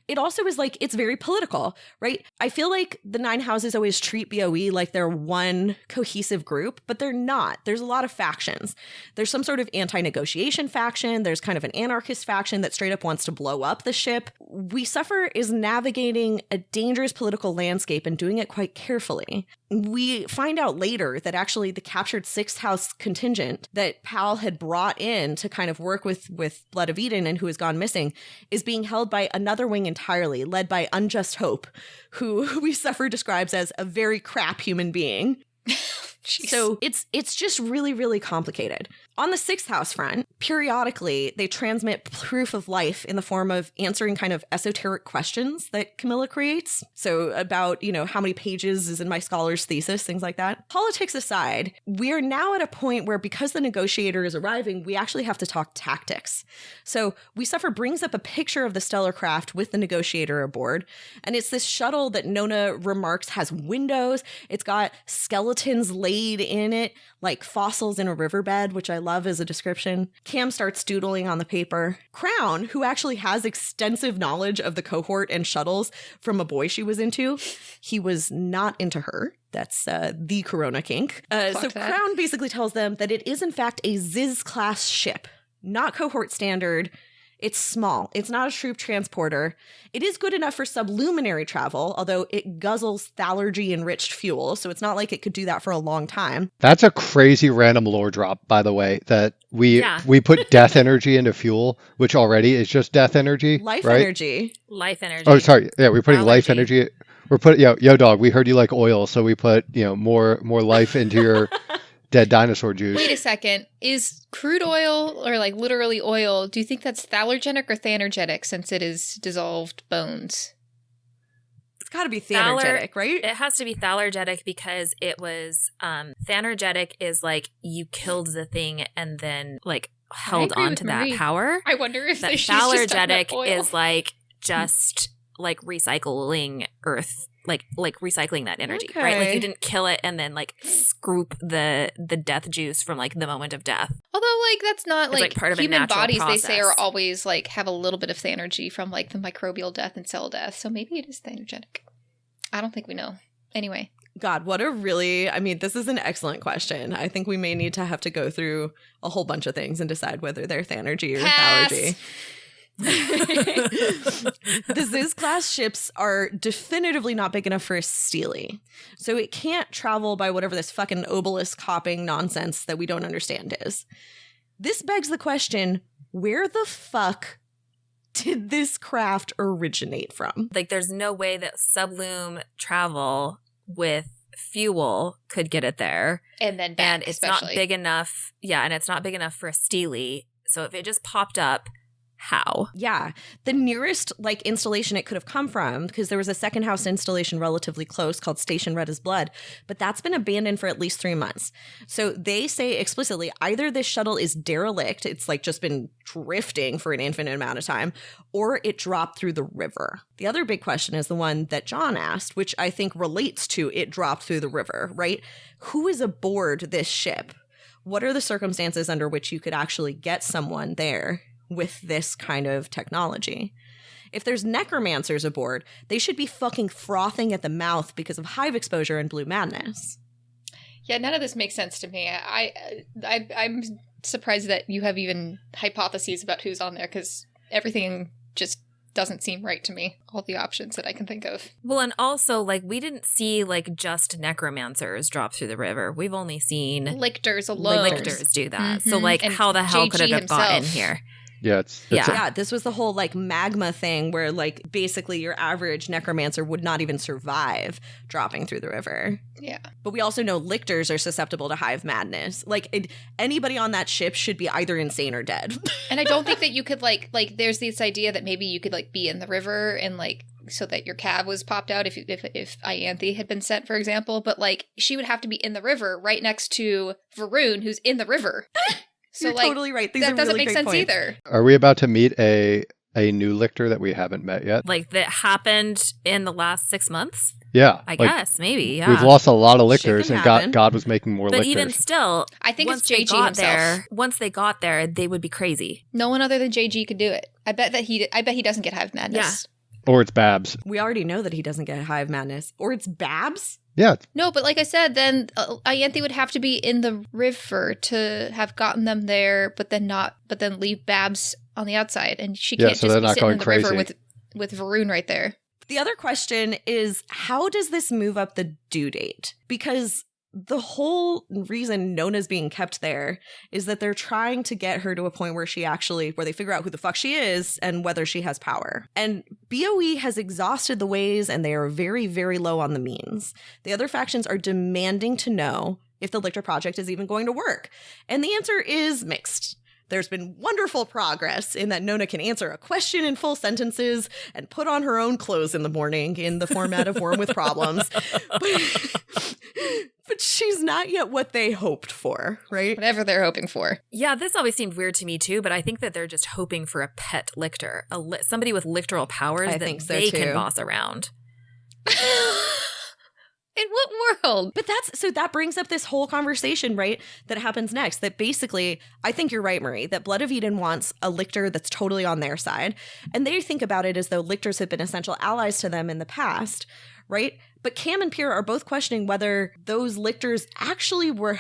It also is like, it's very political, right? I feel like the 9 houses always treat BOE like they're one cohesive group, but they're not. There's a lot of factions. There's some sort of anti-negotiation faction. There's kind of an anarchist faction that straight up wants to blow up the ship. We Suffer is navigating a dangerous political landscape and doing it quite carefully. We find out later that actually the captured 6th house contingent that Pal had brought in to kind of work with Blood of Eden and who has gone missing is being held by another wing entirely, led by Unjust Hope, who We Suffer describes as a very crap human being. Jeez. So it's just really, really complicated. On the 6th house front, periodically they transmit proof of life in the form of answering kind of esoteric questions that Camilla creates. So about, how many pages is in my scholar's thesis, things like that. Politics aside, we're now at a point where because the negotiator is arriving, we actually have to talk tactics. So We Suffer brings up a picture of the stellar craft with the negotiator aboard. And it's this shuttle that Nona remarks has windows. It's got skeletons laid in it, like fossils in a riverbed, which I love as a description. Cam starts doodling on the paper. Crown, who actually has extensive knowledge of the cohort and shuttles from a boy she was into, he was not into her. That's the Corona kink. So that. Crown basically tells them that it is in fact a Ziz-class ship, not cohort standard. It's small. It's not a troop transporter. It is good enough for subluminary travel, although it guzzles thalargy-enriched fuel, so it's not like it could do that for a long time. That's a crazy random lore drop, by the way, that we put death energy into fuel, which already is just death energy. Life right? energy. Life energy. Oh, sorry. Yeah, we're putting life Allergy. energy. We're putting, yo, dog, we heard you like oil, so we put, more life into your dead dinosaur juice. Wait a second. Is crude oil, or like literally oil, do you think that's thalergenic or thanergenic since it is dissolved bones? It's got to be thanergenic, right? It has to be thalergenic because it was thanergenic is like you killed the thing and then like held agree on with to that Marie. power. I wonder if That she's just talking about thalergenic oil. is like just like recycling earth like recycling that energy, right? Like you didn't kill it and then like scoop the death juice from like the moment of death. Although like that's not It's, like part of a human natural bodies process. they say are always like have a little bit of the energy from like the microbial death and cell death. So maybe it is thanogenic. I don't think we know. Anyway. God, this is an excellent question. I think we may need to have to go through a whole bunch of things and decide whether they're thanergy or allergy. The Ziz class ships are definitively not big enough for a Steely. So it can't travel by whatever this fucking obelisk hopping nonsense that we don't understand is. This begs the question, where the fuck did this craft originate from? Like there's no way that sublume travel with fuel could get it there. And then back, and it's not big enough. Yeah, and it's not big enough for a Steely. So if it just popped up, how? Yeah. The nearest like installation it could have come from, because there was a second house installation relatively close called Station Red as Blood, but that's been abandoned for at least 3 months. So they say explicitly either this shuttle is derelict, it's like just been drifting for an infinite amount of time, or it dropped through the river. The other big question is the one that John asked, which I think relates to it dropped through the river, right? Who is aboard this ship? What are the circumstances under which you could actually get someone there with this kind of technology? If there's necromancers aboard, they should be fucking frothing at the mouth because of hive exposure and blue madness. Yeah, none of this makes sense to me. I'm surprised that you have even hypotheses about who's on there, because everything just doesn't seem right to me. All the options that I can think of. Well, and also, like, we didn't see, like, just necromancers drop through the river. We've only seen lictors alone. Lictors do that. Mm-hmm. So, like, and how the hell JG could it have gotten himself. here? Yeah, Yeah, this was the whole like magma thing where like basically your average necromancer would not even survive dropping through the river. Yeah. But we also know lictors are susceptible to hive madness. Like anybody on that ship should be either insane or dead. And I don't think that you could like there's this idea that maybe you could like be in the river and like so that your cav was popped out if Ianthe had been sent, for example, but like she would have to be in the river right next to Varun, who's in the river. So You're like, totally right. These that are doesn't really make great sense points. either. Are we about to meet a new lictor that we haven't met yet? Like, that happened in the last 6 months? Yeah. I guess, maybe, yeah. We've lost a lot of lictors, Shit can and happen. God was making more But lictors. even still, I think once it's they JG got himself. there, once they got there, they would be crazy. No one other than JG could do it. I bet he doesn't get hive madness. Or it's Babs. We already know that he doesn't get hive madness. Or it's Babs? Yeah. No, but like I said, then Ianthe would have to be in the river to have gotten them there, but then leave Babs on the outside, and she can't so just they're be not sitting going in the crazy. river with Varun right there. The other question is, how does this move up the due date? Because the whole reason Nona's being kept there is that they're trying to get her to a point where they figure out who the fuck she is and whether she has power. And BOE has exhausted the ways, and they are very, very low on the means. The other factions are demanding to know if the Lictor Project is even going to work. And the answer is mixed. There's been wonderful progress in that Nona can answer a question in full sentences and put on her own clothes in the morning in the format of Worm with Problems. But she's not yet what they hoped for, right? Whatever they're hoping for. Yeah, this always seemed weird to me too, but I think that they're just hoping for a pet lictor, somebody with lictoral powers I that think so, they too. can boss around. In what world? But that brings up this whole conversation, right, that happens next, that basically, I think you're right, Marie, that Blood of Eden wants a lictor that's totally on their side. And they think about it as though lictors have been essential allies to them in the past, right? But Cam and Pierre are both questioning whether those lictors actually were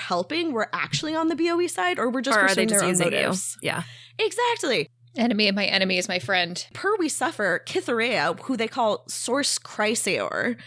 actually on the BOE side, or were just Or are they pursuing just their own using motives. you? Yeah. Exactly. Enemy of my enemy is my friend. Per We Suffer, Kithurea, who they call Source Chrysaor,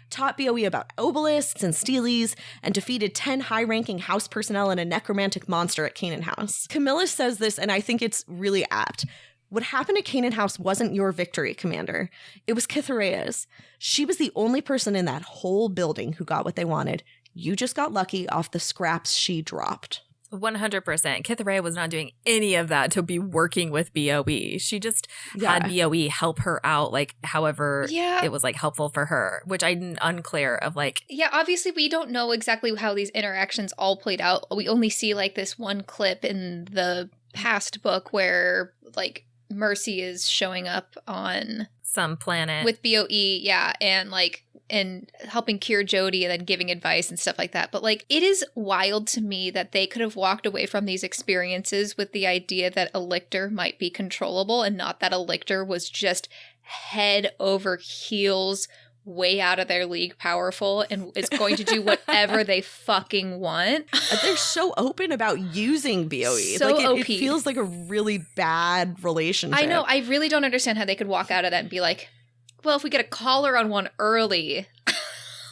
taught BOE about obelisks and steelies, and defeated 10 high-ranking house personnel and a necromantic monster at Canaan House. Camillus says this, and I think it's really apt. What happened at Canaan House wasn't your victory, Commander. It was Kithurea's. She was the only person in that whole building who got what they wanted. You just got lucky off the scraps she dropped. 100%. Kithurea was not doing any of that to be working with BOE. She just had BOE help her out, like, however it was, like, helpful for her, which I'm unclear of, like... Yeah, obviously we don't know exactly how these interactions all played out. We only see, like, this one clip in the past book where, like, Mercy is showing up on... some planet. With BOE, yeah, and, like, and helping cure Jody and then giving advice and stuff like that. But like, it is wild to me that they could have walked away from these experiences with the idea that a lictor might be controllable and not that a lictor was just head over heels, way out of their league powerful and is going to do whatever they fucking want. They're so open about using BOE. So like OP. It feels like a really bad relationship. I know. I really don't understand how they could walk out of that and be like, well, if we get a collar on one early.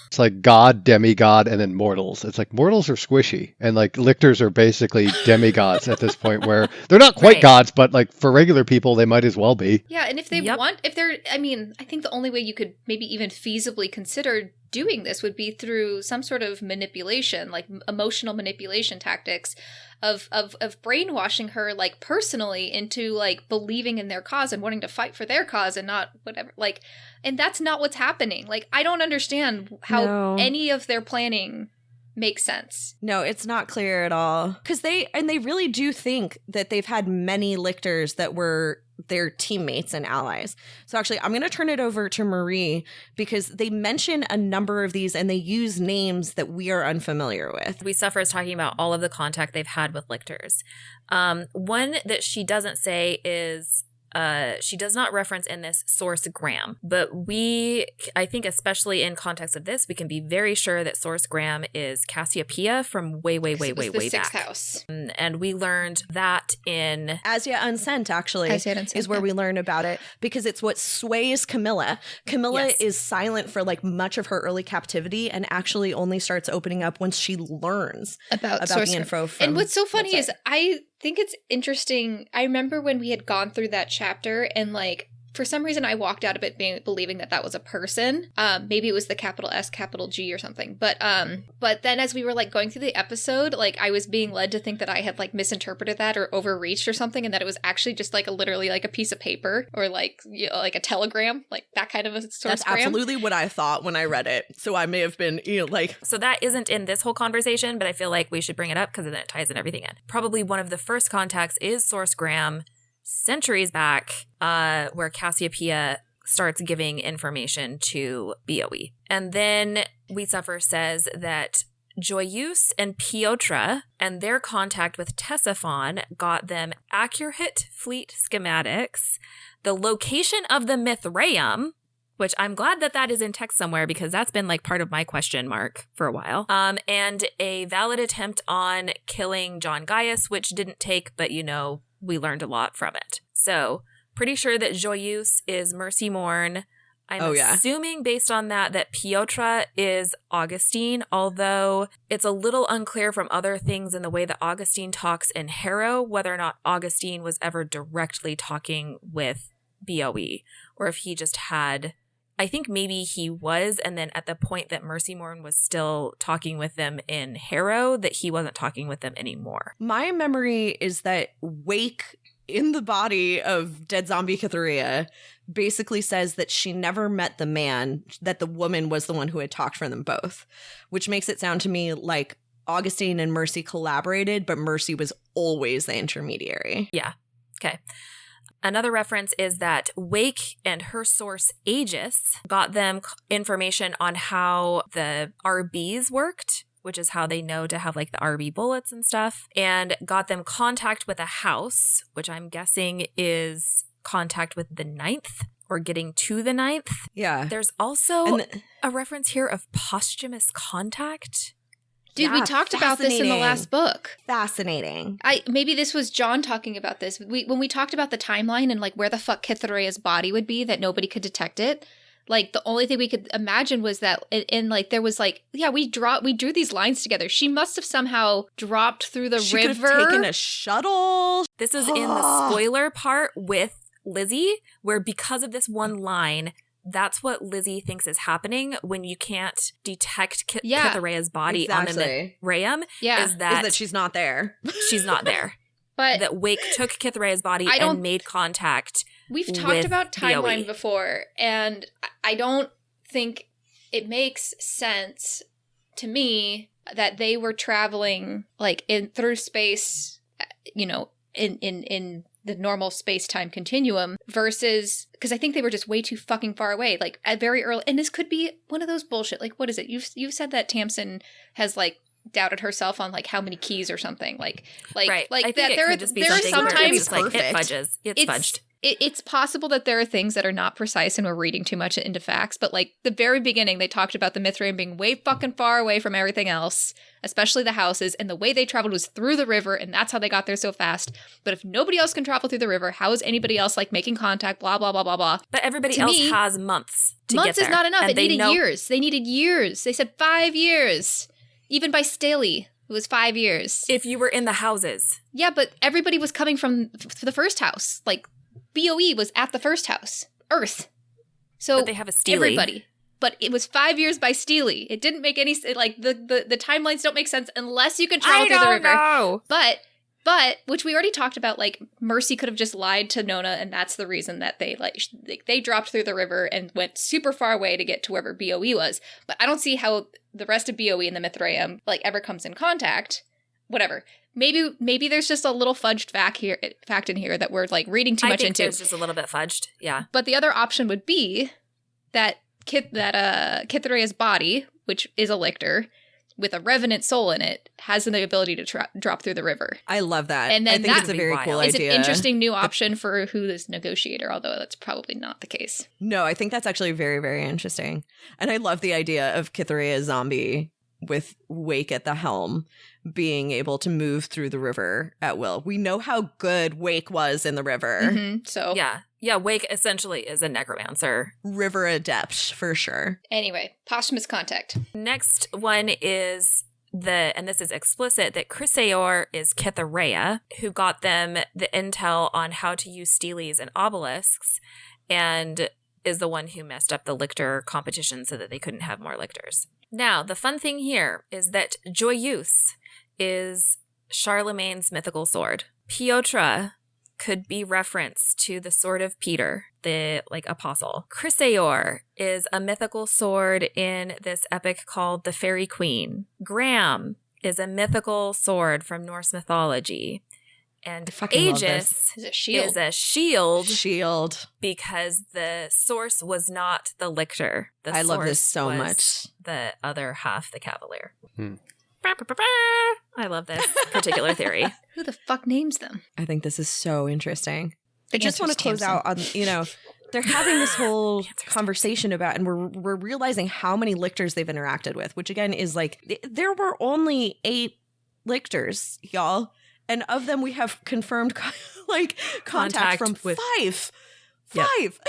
It's like God, demigod, and then mortals. It's like mortals are squishy, and like lictors are basically demigods at this point, where they're not quite Right. gods, but like for regular people, they might as well be. Yeah, and if they want, if they're, I mean, I think the only way you could maybe even feasibly consider doing this would be through some sort of manipulation, like emotional manipulation tactics of brainwashing her, like personally into like believing in their cause and wanting to fight for their cause and not whatever. Like, and that's not what's happening. Like, I don't understand how any of their planning makes sense. No, it's not clear at all. Because they really do think that they've had many lictors that were their teammates and allies. So actually, I'm going to turn it over to Marie because they mention a number of these and they use names that we are unfamiliar with. We suffer is talking about all of the contact they've had with lictors. One that she doesn't say is she does not reference in this source Graham, but I think especially in context of this, we can be very sure that source Graham is Cassiopeia from way the back. Sixth House. And we learned that in As Yet Unsent, actually, is where we learn about it because it's what sways Camilla. Camilla is silent for like much of her early captivity and actually only starts opening up once she learns about the info from. And what's so funny is I think it's interesting. I remember when we had gone through that chapter and like for some reason I walked out of it believing that was a person. Maybe it was the capital S, capital G or something. But then as we were like going through the episode, like I was being led to think that I had like misinterpreted that or overreached or something, and that it was actually just like literally like a piece of paper or like like a telegram, like that kind of a source. That's absolutely what I thought when I read it. So I may have been like. So that isn't in this whole conversation, but I feel like we should bring it up because then it ties in everything in. Probably one of the first contacts is source Graham. Centuries back, where Cassiopeia starts giving information to BOE. And then We Suffer says that Joyeuse and Piotra and their contact with Tessaphon got them accurate fleet schematics, the location of the Mithraeum, which I'm glad that is in text somewhere because that's been like part of my question mark for a while, and a valid attempt on killing John Gaius, which didn't take, but we learned a lot from it. So pretty sure that Joyeuse is Mercy Morn. I'm assuming based on that Piotra is Augustine, although it's a little unclear from other things in the way that Augustine talks in Harrow, whether or not Augustine was ever directly talking with BOE, or if he just had... I think maybe he was, and then at the point that Mercy Morn was still talking with them in Harrow, that he wasn't talking with them anymore. My memory is that Wake in the body of dead zombie Cytherea basically says that she never met the man, that the woman was the one who had talked for them both, which makes it sound to me like Augustine and Mercy collaborated, but Mercy was always the intermediary. Yeah. Okay. Another reference is that Wake and her source Aegis got them information on how the RBs worked, which is how they know to have like the RB bullets and stuff, and got them contact with a house, which I'm guessing is contact with the 9th or getting to the 9th. Yeah. There's also a reference here of posthumous contact. Dude, we talked about this in the last book. Fascinating. Maybe this was John talking about this. When we talked about the timeline and like where the fuck Cytherea's body would be, that nobody could detect it. Like the only thing we could imagine was that in like there was like, yeah, we drew these lines together. She must have somehow dropped through the river. She could have taken a shuttle. This is in the spoiler part with Lizzie, where because of this one line, that's what Lizzie thinks is happening when you can't detect Cytherea's body on the Mithraeum. Yeah, is that she's not there. She's not there. But that Wake took Cytherea's body and made contact. We've talked about timeline before, and I don't think it makes sense to me that they were traveling like through space, in the normal space-time continuum versus, because I think they were just way too fucking far away, like at very early, and this could be one of those bullshit, like, what is it? You've said that Tamsin has like doubted herself on like how many keys or something, like right. like I that think there could just be there are something where sometimes it's like it fudges. It's fudged. It's possible that there are things that are not precise and we're reading too much into facts, but like the very beginning, they talked about the Mithraeum being way fucking far away from everything else, especially the houses, and the way they traveled was through the river, and that's how they got there so fast. But if nobody else can travel through the river, how is anybody else like making contact, blah, blah, blah, blah, blah. But everybody else has months to months get there. Is not enough. And It needed years. They needed years. They said 5 years. Even by Staley, it was 5 years. If you were in the houses. Yeah, but everybody was coming from the first house. Like, BOE was at the first house, Earth. So but they have a Steely. Everybody. But it was 5 years by Steely. It didn't make any, like, the timelines don't make sense unless you can travel through the river. Know. But, which we already talked about, like, Mercy could have just lied to Nona, and that's the reason that they dropped through the river and went super far away to get to wherever BOE was. But I don't see how the rest of BOE and the Mithraeum, like, ever comes in contact. Whatever. Maybe there's just a little fudged fact in here that we're like reading too much into. There's just a little bit fudged, yeah. But the other option would be that Kytherea's body, which is a lictor with a revenant soul in it, has the ability to drop through the river. I love that. And then I think it's a very cool is idea. It's an interesting new option for who is negotiator, although that's probably not the case. No, I think that's actually very, very interesting. And I love the idea of Kytherea zombie with Wake at the helm being able to move through the river at will. We know how good Wake was in the river. Mm-hmm, so yeah, Wake essentially is a necromancer. River adept, for sure. Anyway, posthumous contact. Next one is and this is explicit, that Chrysaor is Kytherea, who got them the intel on how to use steles and obelisks, and is the one who messed up the lictor competition so that they couldn't have more lictors. Now, the fun thing here is that Joyeuse is Charlemagne's mythical sword. Piotra could be reference to the sword of Peter, the apostle. Chrysaor is a mythical sword in this epic called the Fairy Queen. Graham is a mythical sword from Norse mythology. And Aegis is a shield because the source was not the lictor. I love this so much. The other half, the cavalier. I love this particular theory. Who the fuck names them? I think this is so interesting. I just want to close Tamsin. out on, they're having this whole conversation about, and we're realizing how many lictors they've interacted with, which again is like, there were only 8 lictors, y'all. And of them, we have confirmed contact from with 5. Yep. 5.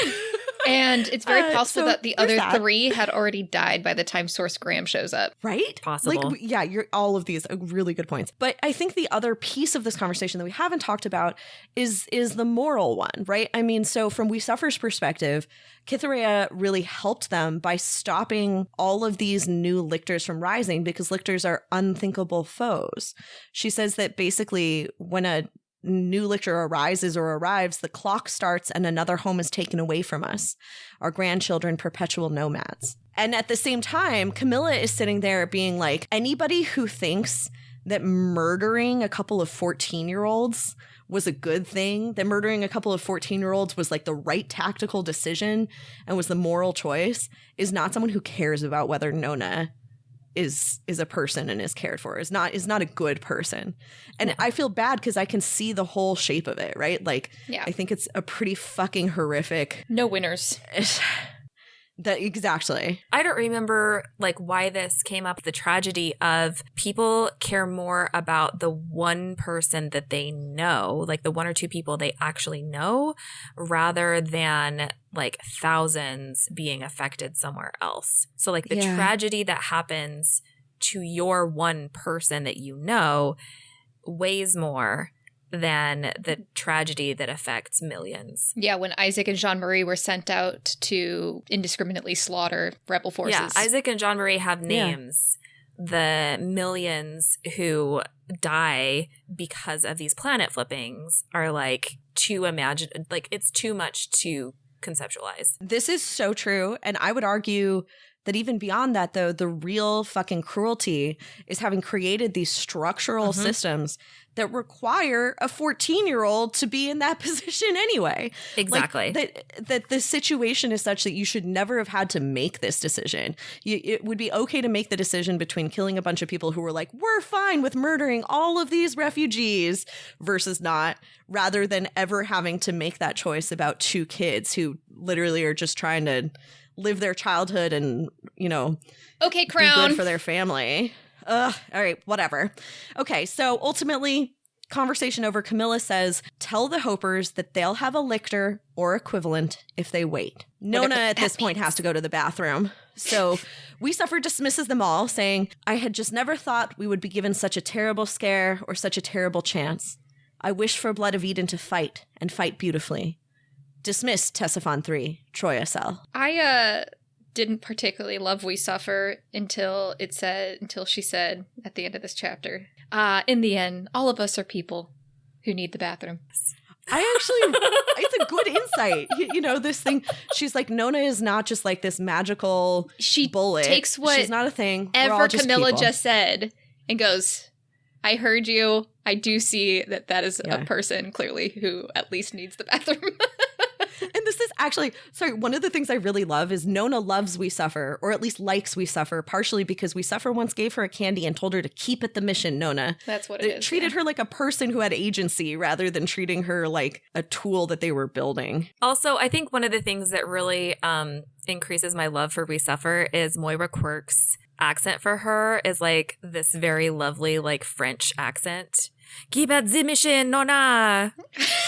And it's very possible so that the other there's that. 3 had already died by the time Source Graham shows up. Right? Possible. You're all of these are really good points. But I think the other piece of this conversation that we haven't talked about is the moral one, right? I mean, so from We Suffer's perspective, Kytherea really helped them by stopping all of these new lictors from rising because lictors are unthinkable foes. She says that basically when a new lictor arises or arrives, the clock starts and another home is taken away from us. Our grandchildren, perpetual nomads. And at the same time, Camilla is sitting there being like, anybody who thinks that murdering a couple of 14-year-olds was a good thing, that murdering a couple of 14-year-olds was like the right tactical decision and was the moral choice, is not someone who cares about whether Nona is a person and is cared for, is not a good person. And I feel bad because I can see the whole shape of it, right? Like, yeah. I think it's a pretty fucking horrific. No winners. That exactly. I don't remember why this came up. The tragedy of people care more about the one person that they know, like the 1 or 2 people they actually know, rather than thousands being affected somewhere else. So the tragedy that happens to your one person that you know weighs more than the tragedy that affects millions. Yeah, when Isaac and Jean-Marie were sent out to indiscriminately slaughter rebel forces. Yeah, Isaac and Jean-Marie have names. The millions who die because of these planet flippings are too it's too much to conceptualize. This is so true. And I would argue that even beyond that, though, the real fucking cruelty is having created these structural systems that require a 14-year-old to be in that position anyway. Exactly. That the situation is such that you should never have had to make this decision. It would be okay to make the decision between killing a bunch of people who were like, we're fine with murdering all of these refugees versus not, rather than ever having to make that choice about 2 kids who literally are just trying to live their childhood and, Okay, be Crown. good for their family. All right, whatever. Okay, so ultimately, conversation over. Camilla says, tell the Hopers that they'll have a lictor or equivalent if they wait. Nona at this point has to go to the bathroom. So We Suffer dismisses them all, saying, I had just never thought we would be given such a terrible scare or such a terrible chance. I wish for Blood of Eden to fight, and fight beautifully. Dismissed Tessaphon 3, Troy SL. I didn't particularly love We Suffer until she said at the end of this chapter, in the end, all of us are people who need the bathroom. It's a good insight. This thing, she's like, Nona is not just like this magical bullet. Takes what she's not a thing. Ever Camilla just said and goes, I heard you. I do see that is a person clearly who at least needs the bathroom. And this is actually, one of the things I really love is Nona loves We Suffer, or at least likes We Suffer, partially because We Suffer once gave her a candy and told her to keep at the mission, Nona. That's what it is. Treated her like a person who had agency rather than treating her like a tool that they were building. Also, I think one of the things that really increases my love for We Suffer is Moira Quirk's accent for her is like this very lovely like French accent. Keep at the mission, Nona.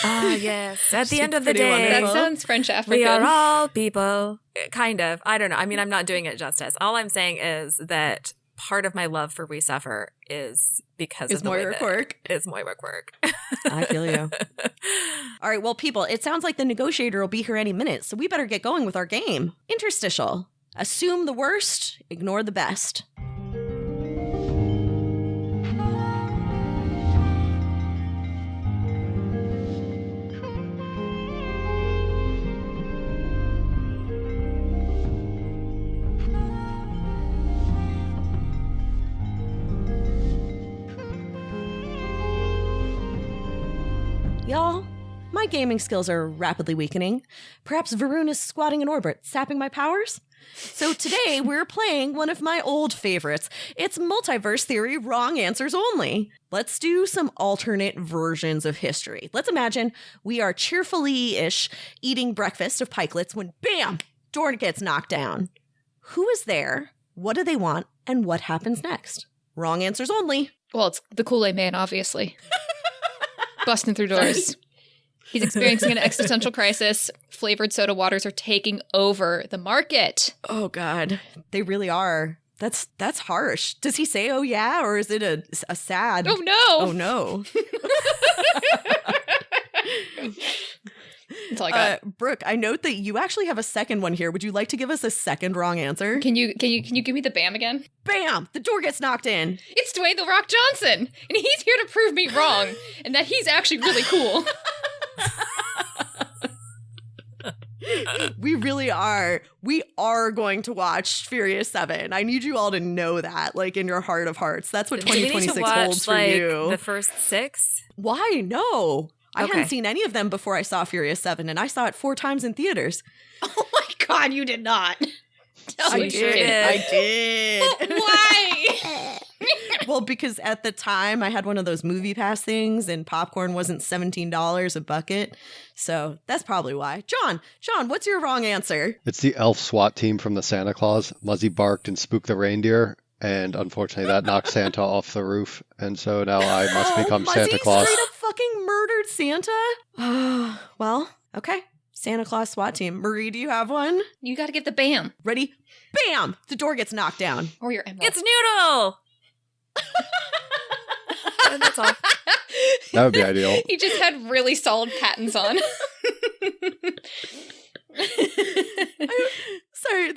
Ah, yes. At the end of the day. Wonderful. That sounds French African. We are all people. Kind of. I don't know. I mean, I'm not doing it justice. All I'm saying is that part of my love for We Suffer is because of the Moira Quirk. It's Moira Quirk. I feel you. All right, well, people, it sounds like the negotiator will be here any minute, so we better get going with our game. Interstitial. Assume the worst, ignore the best. Y'all, my gaming skills are rapidly weakening. Perhaps Varun is squatting in orbit, sapping my powers? So today we're playing one of my old favorites. It's multiverse theory, wrong answers only. Let's do some alternate versions of history. Let's imagine we are cheerfully-ish eating breakfast of pikelets when, bam, door gets knocked down. Who is there? What do they want? And what happens next? Wrong answers only. Well, it's the Kool-Aid Man, obviously. Busting through doors. He's experiencing an existential crisis. Flavored soda waters are taking over the market. Oh, God. They really are. That's harsh. Does he say, oh, yeah? Or is it a sad? Oh, no. Oh, no. That's all I got. Brooke, I note that you actually have a second one here. Would you like to give us a second wrong answer? Can you give me the bam again? Bam! The door gets knocked in. It's Dwayne The Rock Johnson, and he's here to prove me wrong, and that he's actually really cool. We really are. We are going to watch Furious 7. I need you all to know that, like, in your heart of hearts. That's what 2026 holds for you. The first 6? Why? No. I hadn't seen any of them before I saw Furious 7, and I saw it 4 times in theaters. Oh my God, you did not. I did. Why? Well, because at the time I had one of those movie pass things and popcorn wasn't $17 a bucket. So that's probably why. John, what's your wrong answer? It's the elf SWAT team from the Santa Claus. Muzzy barked and spooked the reindeer. And unfortunately, that knocked Santa off the roof. And so now I must become Santa Claus. Straight up fucking murdered Santa? Well, okay. Santa Claus SWAT team. Marie, do you have one? You got to get the bam. Ready? Bam! The door gets knocked down. Or your emerald. It's Noodle! And that's all. That would be ideal. He just had really solid patents on. Sorry,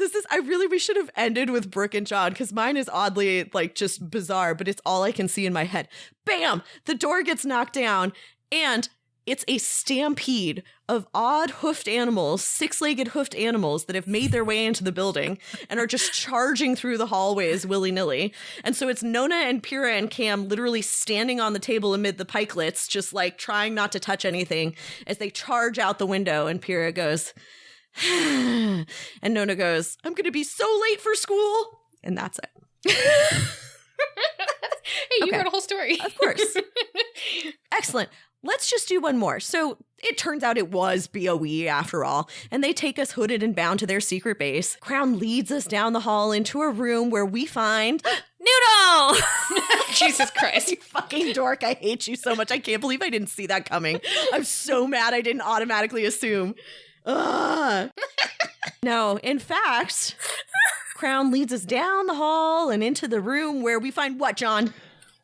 we should have ended with Brooke and John because mine is oddly like just bizarre, but it's all I can see in my head. Bam! The door gets knocked down and It's a stampede of odd hoofed animals, six-legged hoofed animals that have made their way into the building and are just charging through the hallways willy-nilly. And so it's Nona and Pyrrha and Cam literally standing on the table amid the pikelets, just like trying not to touch anything as they charge out the window. And Pyrrha goes, and Nona goes, I'm going to be so late for school. And that's it. Hey, you wrote a whole story. Of course. Excellent. Let's just do one more. So it turns out it was BOE after all, and they take us hooded and bound to their secret base. Crown leads us down the hall into a room where we find Noodle! Jesus Christ. You fucking dork. I hate you so much. I can't believe I didn't see that coming. I'm so mad I didn't automatically assume. Ugh. No, in fact, Crown leads us down the hall and into the room where we find what, John?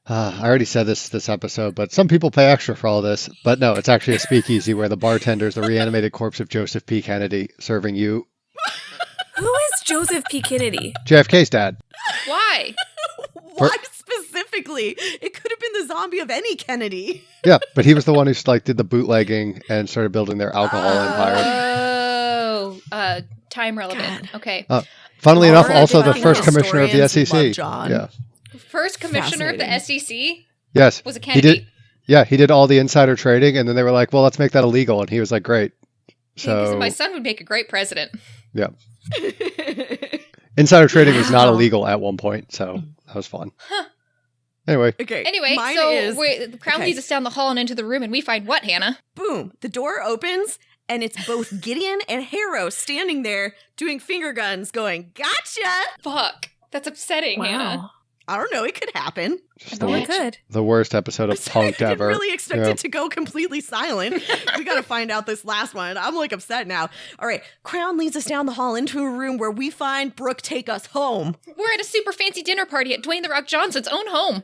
I already said this episode, but some people pay extra for all this. But no, it's actually a speakeasy where the bartender's the reanimated corpse of Joseph P. Kennedy serving you. Who is Joseph P. Kennedy? JFK's dad. Why? Why specifically? It could have been the zombie of any Kennedy. Yeah, but he was the one who like did the bootlegging and started building their alcohol empire. Oh, time relevant. God. Okay. Funnily enough, Already also the fucking first commissioner of the historians love SEC. John. Yeah. First commissioner of the SEC Yes. was a Kennedy. He did. Yeah, he did all the insider trading, and then they were like, "Well, let's make that illegal," and he was like, "Great." So my son would make a great president. yeah, insider trading was not illegal at one point, so that was fun. Huh. Anyway, Okay. Anyway, mine so is, the Crown leads us down the hall and into the room, and we find what, Hannah? boom, the door opens, and it's both Gideon and Harrow standing there doing finger guns going, gotcha! Fuck. That's upsetting, Hannah. I don't know, it could happen. just Oh, it could. the worst episode of I Punked didn't ever. really expect Yeah. it to go completely silent. We got to find out this last one. I'm like upset now. All right, Crown leads us down the hall into a room where we find Brooke take us home. We're at a super fancy dinner party at Dwayne The Rock Johnson's own home.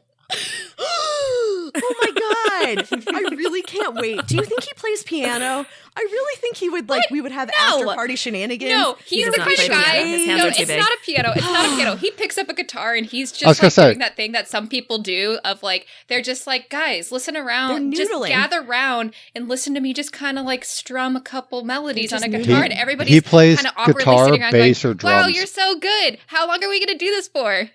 Oh my god! I really can't wait. Do you think he plays piano? I really think he would we would have after party shenanigans. No, he's does the not kind of play guy. piano. His hands No, are too it's big. not a piano. It's not a piano. He picks up a guitar and he's I was just gonna like say. doing that thing that some people do of like they're just like, guys, listen around, They're just noodling. gather round and listen to me just kind of like strum a couple melodies They're on a just guitar, noodling. and everybody's He plays kind of awkwardly guitar, sitting around bass, going, or drums. "Wow, you're so good. How long are we going to do this for?"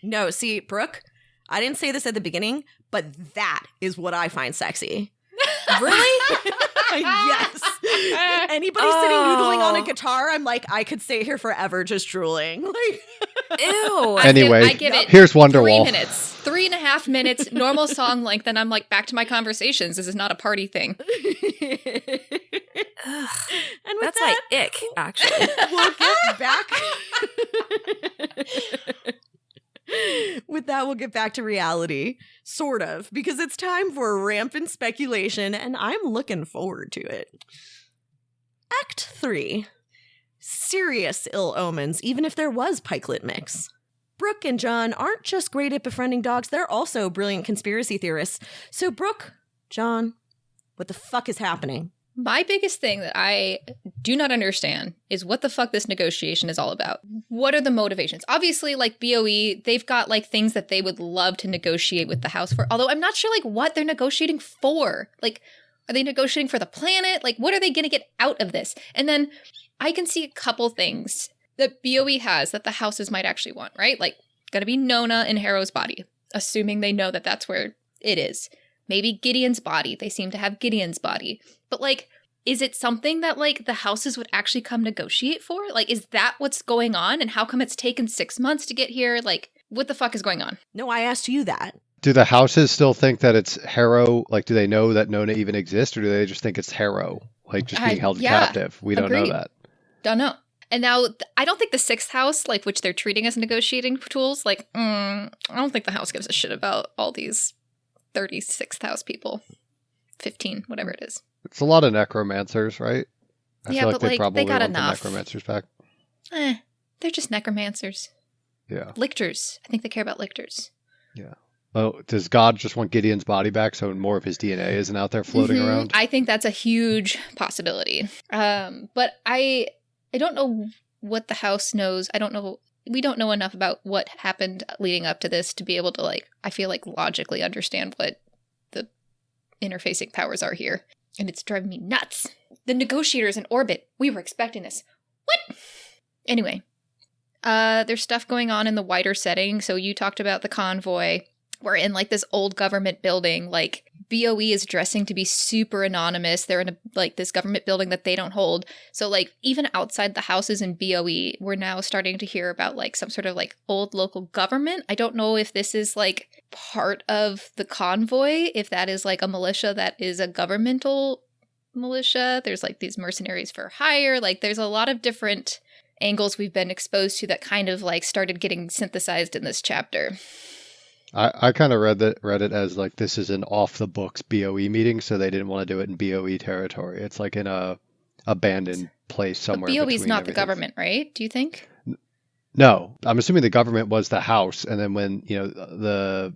No, see, Brooke, I didn't say this at the beginning, but that is what I find sexy. Really? Yes. Anybody sitting noodling on a guitar, I'm like, I could stay here forever just drooling. Like, Ew. Anyway, I give it here's 3 Wonderwall. minutes, 3.5 minutes, normal song length, and I'm like back to my conversations. This is not a party thing. and with That's that, like ick, actually. we'll get back. With that, we'll get back to reality, sort of, because it's time for rampant speculation, and I'm looking forward to it. Act 3. Serious ill omens, even if there was pikelet mix. Brooke and John aren't just great at befriending dogs, they're also brilliant conspiracy theorists. So, Brooke, John, what the fuck is happening? My biggest thing that I do not understand is what the fuck this negotiation is all about. What are the motivations? Obviously, like BOE, they've got like things that they would love to negotiate with the House for. Although I'm not sure like what they're negotiating for. Like, are they negotiating for the planet? Like, what are they going to get out of this? And then I can see a couple things that BOE has that the houses might actually want, right? Like, going to be Nona in Harrow's body, assuming they know that that's where it is. Maybe Gideon's body. They seem to have Gideon's body. But, like, is it something that, like, the houses would actually come negotiate for? Like, is that what's going on? And how come it's taken 6 months to get here? Like, what the fuck is going on? No, I asked you that. Do the houses still think that it's Harrow? Like, do they know that Nona even exists, or do they just think it's Harrow, like just being held captive? We don't know agreed. that. Don't know. And now, I don't think the 6th house, like, which they're treating as negotiating tools, like, I don't think the house gives a shit about all these 36th house people. 15, whatever it is. It's a lot of necromancers, right? I Yeah, feel but, they like, probably they got want enough. the necromancers back. They're just necromancers. Yeah. Lictors. I think they care about lictors. Yeah. Oh, does God just want Gideon's body back so more of his DNA isn't out there floating Mhm. around? I think that's a huge possibility. But I don't know what the house knows. I don't know. We don't know enough about what happened leading up to this to be able to, like, I feel like logically understand what the interfacing powers are here. And it's driving me nuts. The negotiators in orbit. We were expecting this. What? Anyway, there's stuff going on in the wider setting. So you talked about the convoy. We're in like this old government building. Like BOE is dressing to be super anonymous. They're in a, like this government building that they don't hold. So like even outside the houses in BOE, we're now starting to hear about like some sort of like old local government. I don't know if this is like part of the convoy, if that is like a militia that is a governmental militia. There's like these mercenaries for hire. Like there's a lot of different angles we've been exposed to that kind of like started getting synthesized in this chapter. I kind of read it as like this is an off the books BOE meeting, so they didn't want to do it in BOE territory. It's like in a abandoned place somewhere. But BOE is not the everything. government, right? Do you think? No, I'm assuming the government was the house, and then when the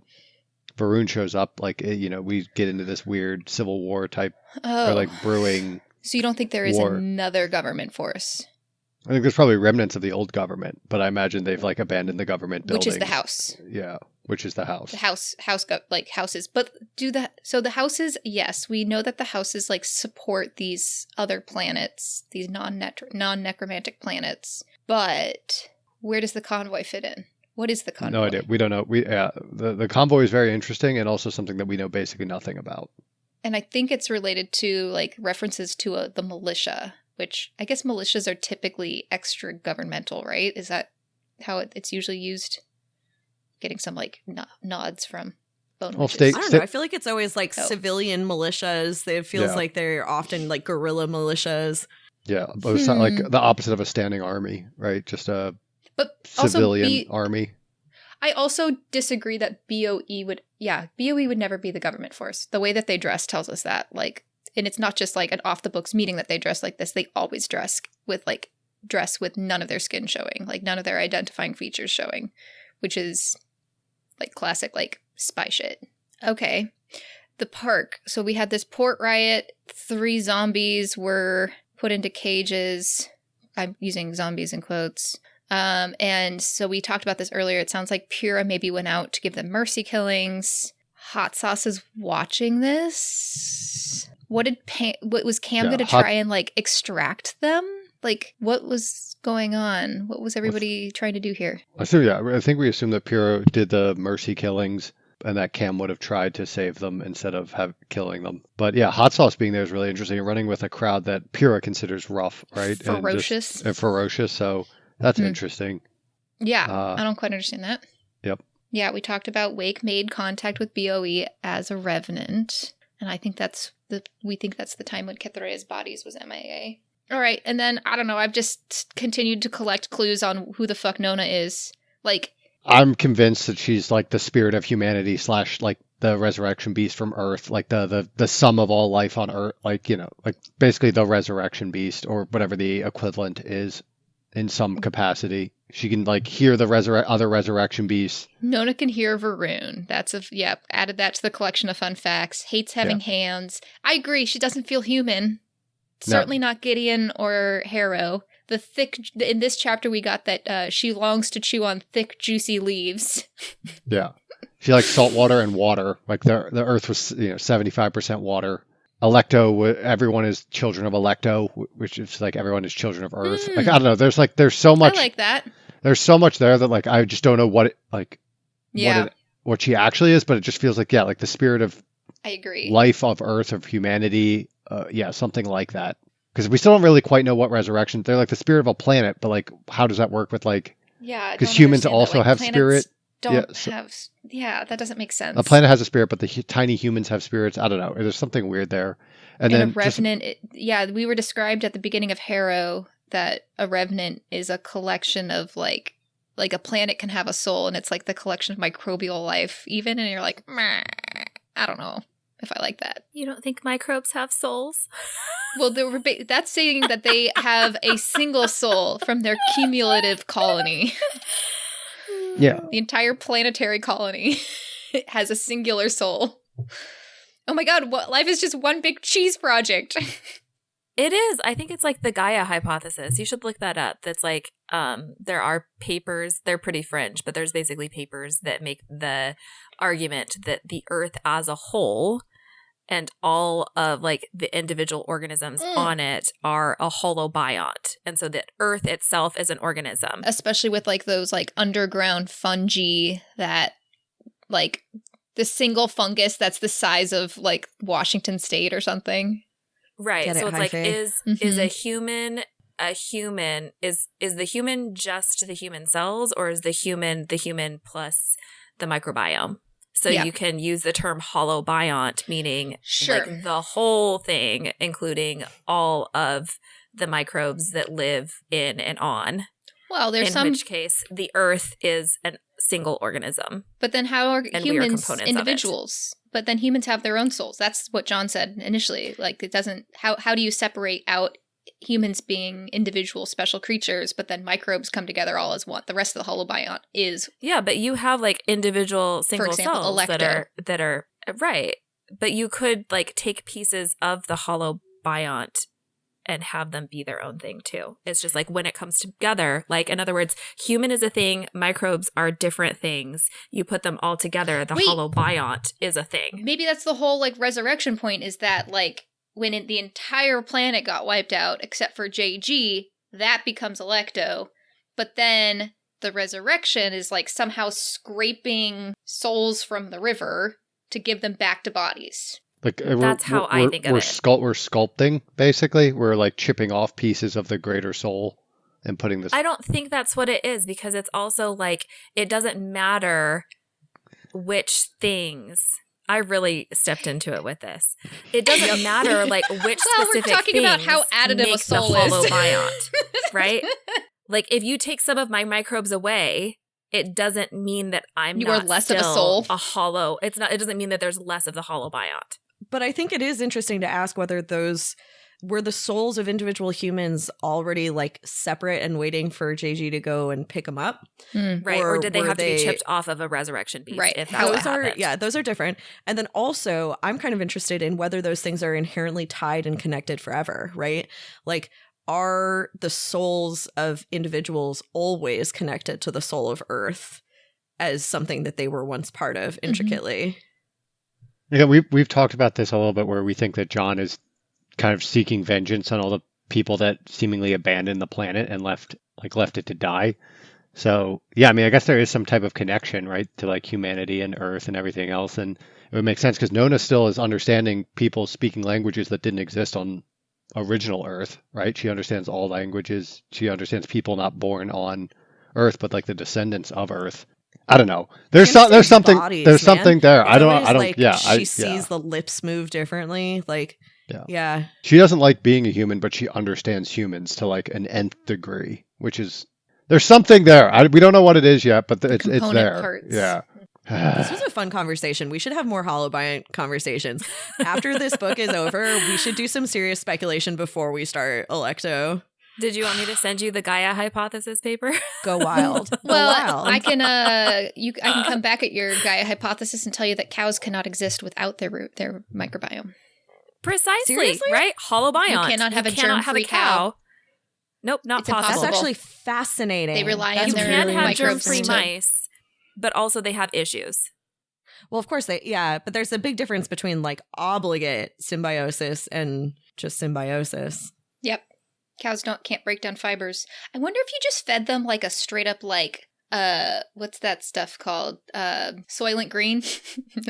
Varun shows up, like we get into this weird civil war type, or like brewing. So you don't think there is war. Another government force? I think there's probably remnants of the old government, but I imagine they've like abandoned the government buildings. Which is the house. Yeah, which is the house. The like houses. But so the houses, yes, we know that the houses like support these other planets, these non-necromantic planets. But where does the convoy fit in? What is the convoy? No idea. We don't know. The convoy is very interesting and also something that we know basically nothing about. And I think it's related to like references to the militia, which I guess militias are typically extra governmental, right? Is that how it's usually used? Getting some like nods from bone witches. I don't know. I feel like it's always like civilian militias. It feels like they're often like guerrilla militias. Yeah, but it's not like the opposite of a standing army, right? Just a civilian army. I also disagree that BOE would never be the government force. The way that they dress tells us that. Like, and it's not just like an off the books meeting that they dress like this. They always dress with none of their skin showing, like none of their identifying features showing, which is like classic like spy shit. Okay. The park. So we had this port riot. 3 zombies were put into cages. I'm using zombies in quotes. And so we talked about this earlier. It sounds like Pura maybe went out to give them mercy killings. Hot Sauce is watching this. What was Cam going to try and like extract them? Like, what was going on? What was everybody trying to do here? I think we assume that Pura did the mercy killings and that Cam would have tried to save them instead of killing them. But yeah, Hot Sauce being there is really interesting. Running with a crowd that Pura considers rough, right? Ferocious. And ferocious, so that's interesting. Yeah, I don't quite understand that. Yep. Yeah, we talked about Wake made contact with BOE as a revenant. And I think we think that's the time when Kethraea's bodies was MIA. All right, and then, I don't know, I've just continued to collect clues on who the fuck Nona is. Like, I'm convinced that she's like the spirit of humanity / like the resurrection beast from Earth, like the sum of all life on Earth, like, like basically the resurrection beast or whatever the equivalent is in some capacity. She can like hear the other resurrection beasts. Nona can hear Varun. Added that to the collection of fun facts. Hates having hands. I agree, she doesn't feel human. Certainly not Gideon or Harrow. In this chapter, we got that she longs to chew on thick, juicy leaves. Yeah. She likes salt water and water. Like the earth was, 75% water. Electo, everyone is children of Electo, which is like everyone is children of Earth. Like, I don't know. There's so much. I like that. There's so much there that like, I just don't know what she actually is, but it just feels like, like the spirit of I agree. Life of Earth, of humanity. Something like that. Because we still don't really quite know what resurrection. They're like the spirit of a planet, but like, how does that work with like? Yeah, because humans also have spirit. That doesn't make sense. A planet has a spirit, but the tiny humans have spirits. I don't know. There's something weird there. And then a revenant. We were described at the beginning of Harrow that a revenant is a collection of like a planet can have a soul, and it's like the collection of microbial life, even. And you're like, meh, I don't know if I like that. You don't think microbes have souls? Well, that's saying that they have a single soul from their cumulative colony. Yeah. The entire planetary colony has a singular soul. Oh my god, life is just one big cheese project. It is. I think it's like the Gaia hypothesis. You should look that up. That's like, there are papers, they're pretty fringe, but there's basically papers that make the argument that the Earth as a whole and all of like the individual organisms on it are a holobiont. And so that Earth itself is an organism. Especially with like those like underground fungi that like the single fungus that's the size of like Washington State or something. Right. Get So it, it's like, hyphae. is a human, is the human just the human cells, or is the human plus the microbiome? So you can use the term holobiont, meaning like the whole thing, including all of the microbes that live in and on. Well, there's in which case the Earth is a single organism. But then how are and humans we are individuals? But then humans have their own souls. That's what John said initially. Like it doesn't. How do you separate out humans being individual special creatures, but then microbes come together all as one? The rest of the holobiont is but you have like individual single for example, cells Electo. that are right. But you could like take pieces of the holobiont and have them be their own thing too. It's just like when it comes together, like in other words, human is a thing, microbes are different things. You put them all together, the holobiont is a thing. Maybe that's the whole like resurrection point, is that like when the entire planet got wiped out except for JG, that becomes Electo. But then the resurrection is like somehow scraping souls from the river to give them back to bodies. Like that's how I think of it. We're sculpting, basically. We're like chipping off pieces of the greater soul and putting this. I don't think that's what it is, because it's also like it doesn't matter which things. I really stepped into it with this. It doesn't matter like which specific we're talking about how additive a soul is. Holobiont, right? Like if you take some of my microbes away, it doesn't mean that you are less of a soul. A hollow. It doesn't mean that there's less of the holobiont. But I think it is interesting to ask whether those were the souls of individual humans already like separate and waiting for JG to go and pick them up, right? Or did they have to be chipped off of a resurrection beast? Right. If those are those are different. And then also, I'm kind of interested in whether those things are inherently tied and connected forever, right? Like, are the souls of individuals always connected to the soul of Earth as something that they were once part of intricately? Yeah, we've talked about this a little bit, where we think that John is kind of seeking vengeance on all the people that seemingly abandoned the planet and left it to die. So yeah, I mean, I guess there is some type of connection, right, to like humanity and Earth and everything else, and it would make sense because Nona still is understanding people speaking languages that didn't exist on original Earth, right? She understands all languages. She understands people not born on Earth, but like the descendants of Earth. I don't know. There's something bodies, something there. It's I don't like yeah. She sees the lips move differently. Like yeah. She doesn't like being a human, but she understands humans to like an nth degree, which is there's something there. We don't know what it is yet, but it's there. Parts. Yeah. This was a fun conversation. We should have more holobiont conversations. After this book is over, we should do some serious speculation before we start Electo. Did you want me to send you the Gaia hypothesis paper? Go wild. Well, I can I can come back at your Gaia hypothesis and tell you that cows cannot exist without their microbiome. Precisely. Seriously? Right? Holobiont. You cannot have a germ-free cow. Nope, not It's possible. impossible. That's actually fascinating. They rely That's on their You can have microbes germ-free to- mice, but also they have issues. Well, of course but there's a big difference between like obligate symbiosis and just symbiosis. Yep. Cows can't break down fibers. I wonder if you just fed them like a straight up like what's that stuff called? Soylent Green?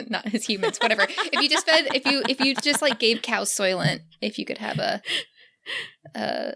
Not as humans, whatever. If you just like gave cows Soylent, if you could have a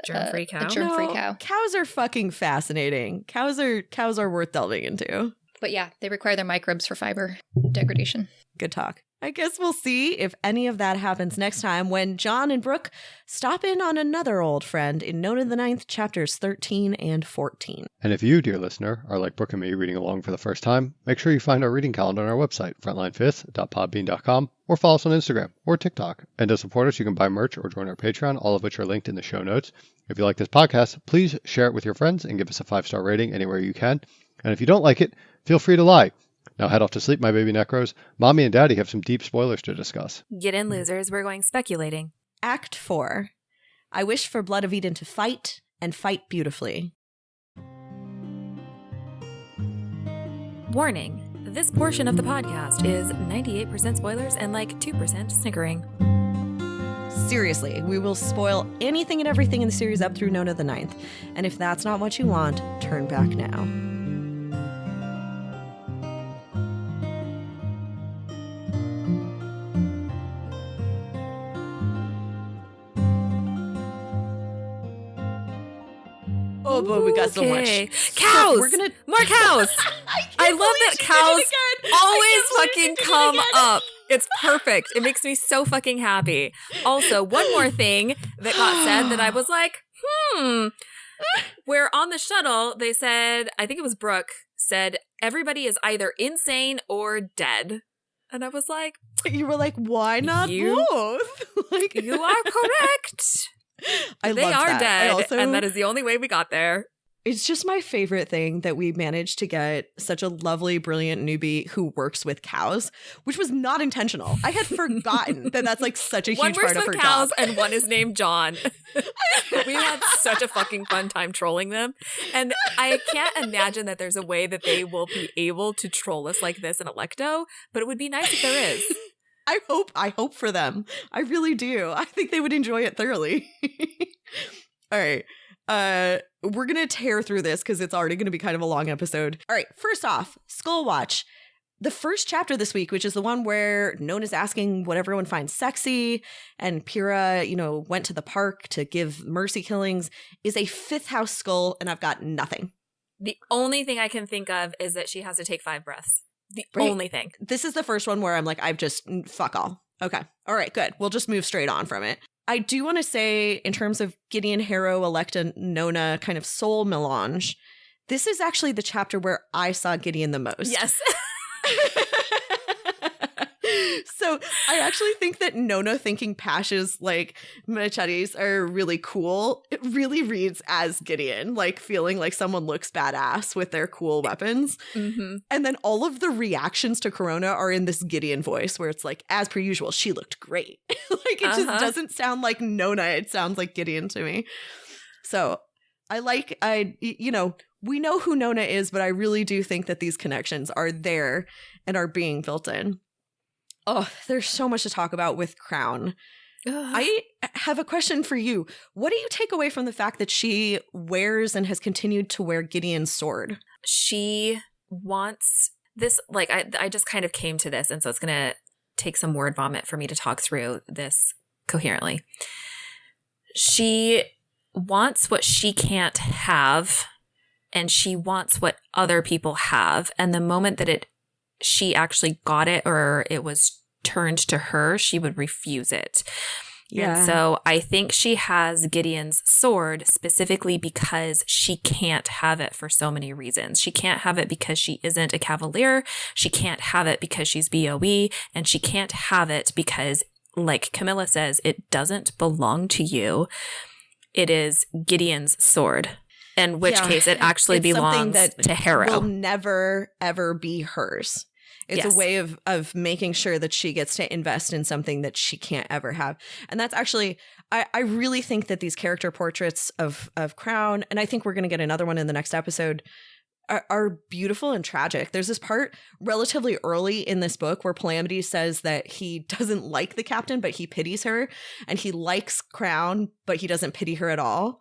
germ-free cow. A germ-free cow. Cows are fucking fascinating. Cows are worth delving into. But yeah, they require their microbes for fiber degradation. Good talk. I guess we'll see if any of that happens next time when John and Brooke stop in on another old friend in Nona the Ninth, chapters 13 and 14. And if you, dear listener, are like Brooke and me reading along for the first time, make sure you find our reading calendar on our website, frontline5th.podbean.com, or follow us on Instagram or TikTok. And to support us, you can buy merch or join our Patreon, all of which are linked in the show notes. If you like this podcast, please share it with your friends and give us a 5-star rating anywhere you can. And if you don't like it, feel free to lie. Now head off to sleep, my baby necros. Mommy and Daddy have some deep spoilers to discuss. Get in, losers. We're going speculating. Act 4. I wish for Blood of Eden to fight, and fight beautifully. Warning. this portion of the podcast is 98% spoilers and like 2% snickering. Seriously, we will spoil anything and everything in the series up through Nona the Ninth. And if that's not what you want, turn back now. Oh, but we got so much. Cows! So we're gonna More cows! I love that cows always fucking come up. It's perfect. It makes me so fucking happy. Also, one more thing that got said that I was like, where on the shuttle, they said, I think it was Brooke, said, everybody is either insane or dead. And I was like, You were like, why not both? Like, you are correct. They are that. dead, and that is the only way we got there. It's just my favorite thing that we managed to get such a lovely, brilliant newbie who works with cows, which was not intentional. I had forgotten that that's like such a huge part of her One works with cows, job. and one is named John. We had such a fucking fun time trolling them, and I can't imagine that there's a way that they will be able to troll us like this in Electo, but it would be nice if there is. I hope for them. I really do. I think they would enjoy it thoroughly. All right. We're going to tear through this because it's already going to be kind of a long episode. All right. First off, Skull Watch. The first chapter this week, which is the one where Nona's asking what everyone finds sexy, and Pyrrha, went to the park to give mercy killings, is a fifth house skull, and I've got nothing. The only thing I can think of is that she has to take 5 breaths. The only thing. This is the first one where I'm like, I've just, fuck all. Okay. All right, good. We'll just move straight on from it. I do want to say, in terms of Gideon, Harrow, Electa, Nona kind of soul melange, this is actually the chapter where I saw Gideon the most. Yes. So I actually think that Nona thinking Pash's like machetes are really cool. It really reads as Gideon, like feeling like someone looks badass with their cool weapons. Mm-hmm. And then all of the reactions to Corona are in this Gideon voice where it's like, as per usual, she looked great. Like it just doesn't sound like Nona. It sounds like Gideon to me. So we know who Nona is, but I really do think that these connections are there and are being built in. Oh, there's so much to talk about with Crown. I have a question for you. What do you take away from the fact that she wears and has continued to wear Gideon's sword? She wants this, like, I just kind of came to this, and so it's going to take some word vomit for me to talk through this coherently. She wants what she can't have, and she wants what other people have. And the moment that she actually got it, or it was turned to her, she would refuse it. Yeah. And so I think she has Gideon's sword specifically because she can't have it for so many reasons. She can't have it because she isn't a cavalier. She can't have it because she's BOE. And she can't have it because, like Camilla says, it doesn't belong to you. It is Gideon's sword. In which case it actually belongs to Harrow. Will never, ever be hers. It's a way of making sure that she gets to invest in something that she can't ever have. And that's actually, I really think that these character portraits of Crown, and I think we're going to get another one in the next episode, are beautiful and tragic. There's this part relatively early in this book where Palamity says that he doesn't like the captain, but he pities her. And he likes Crown, but he doesn't pity her at all.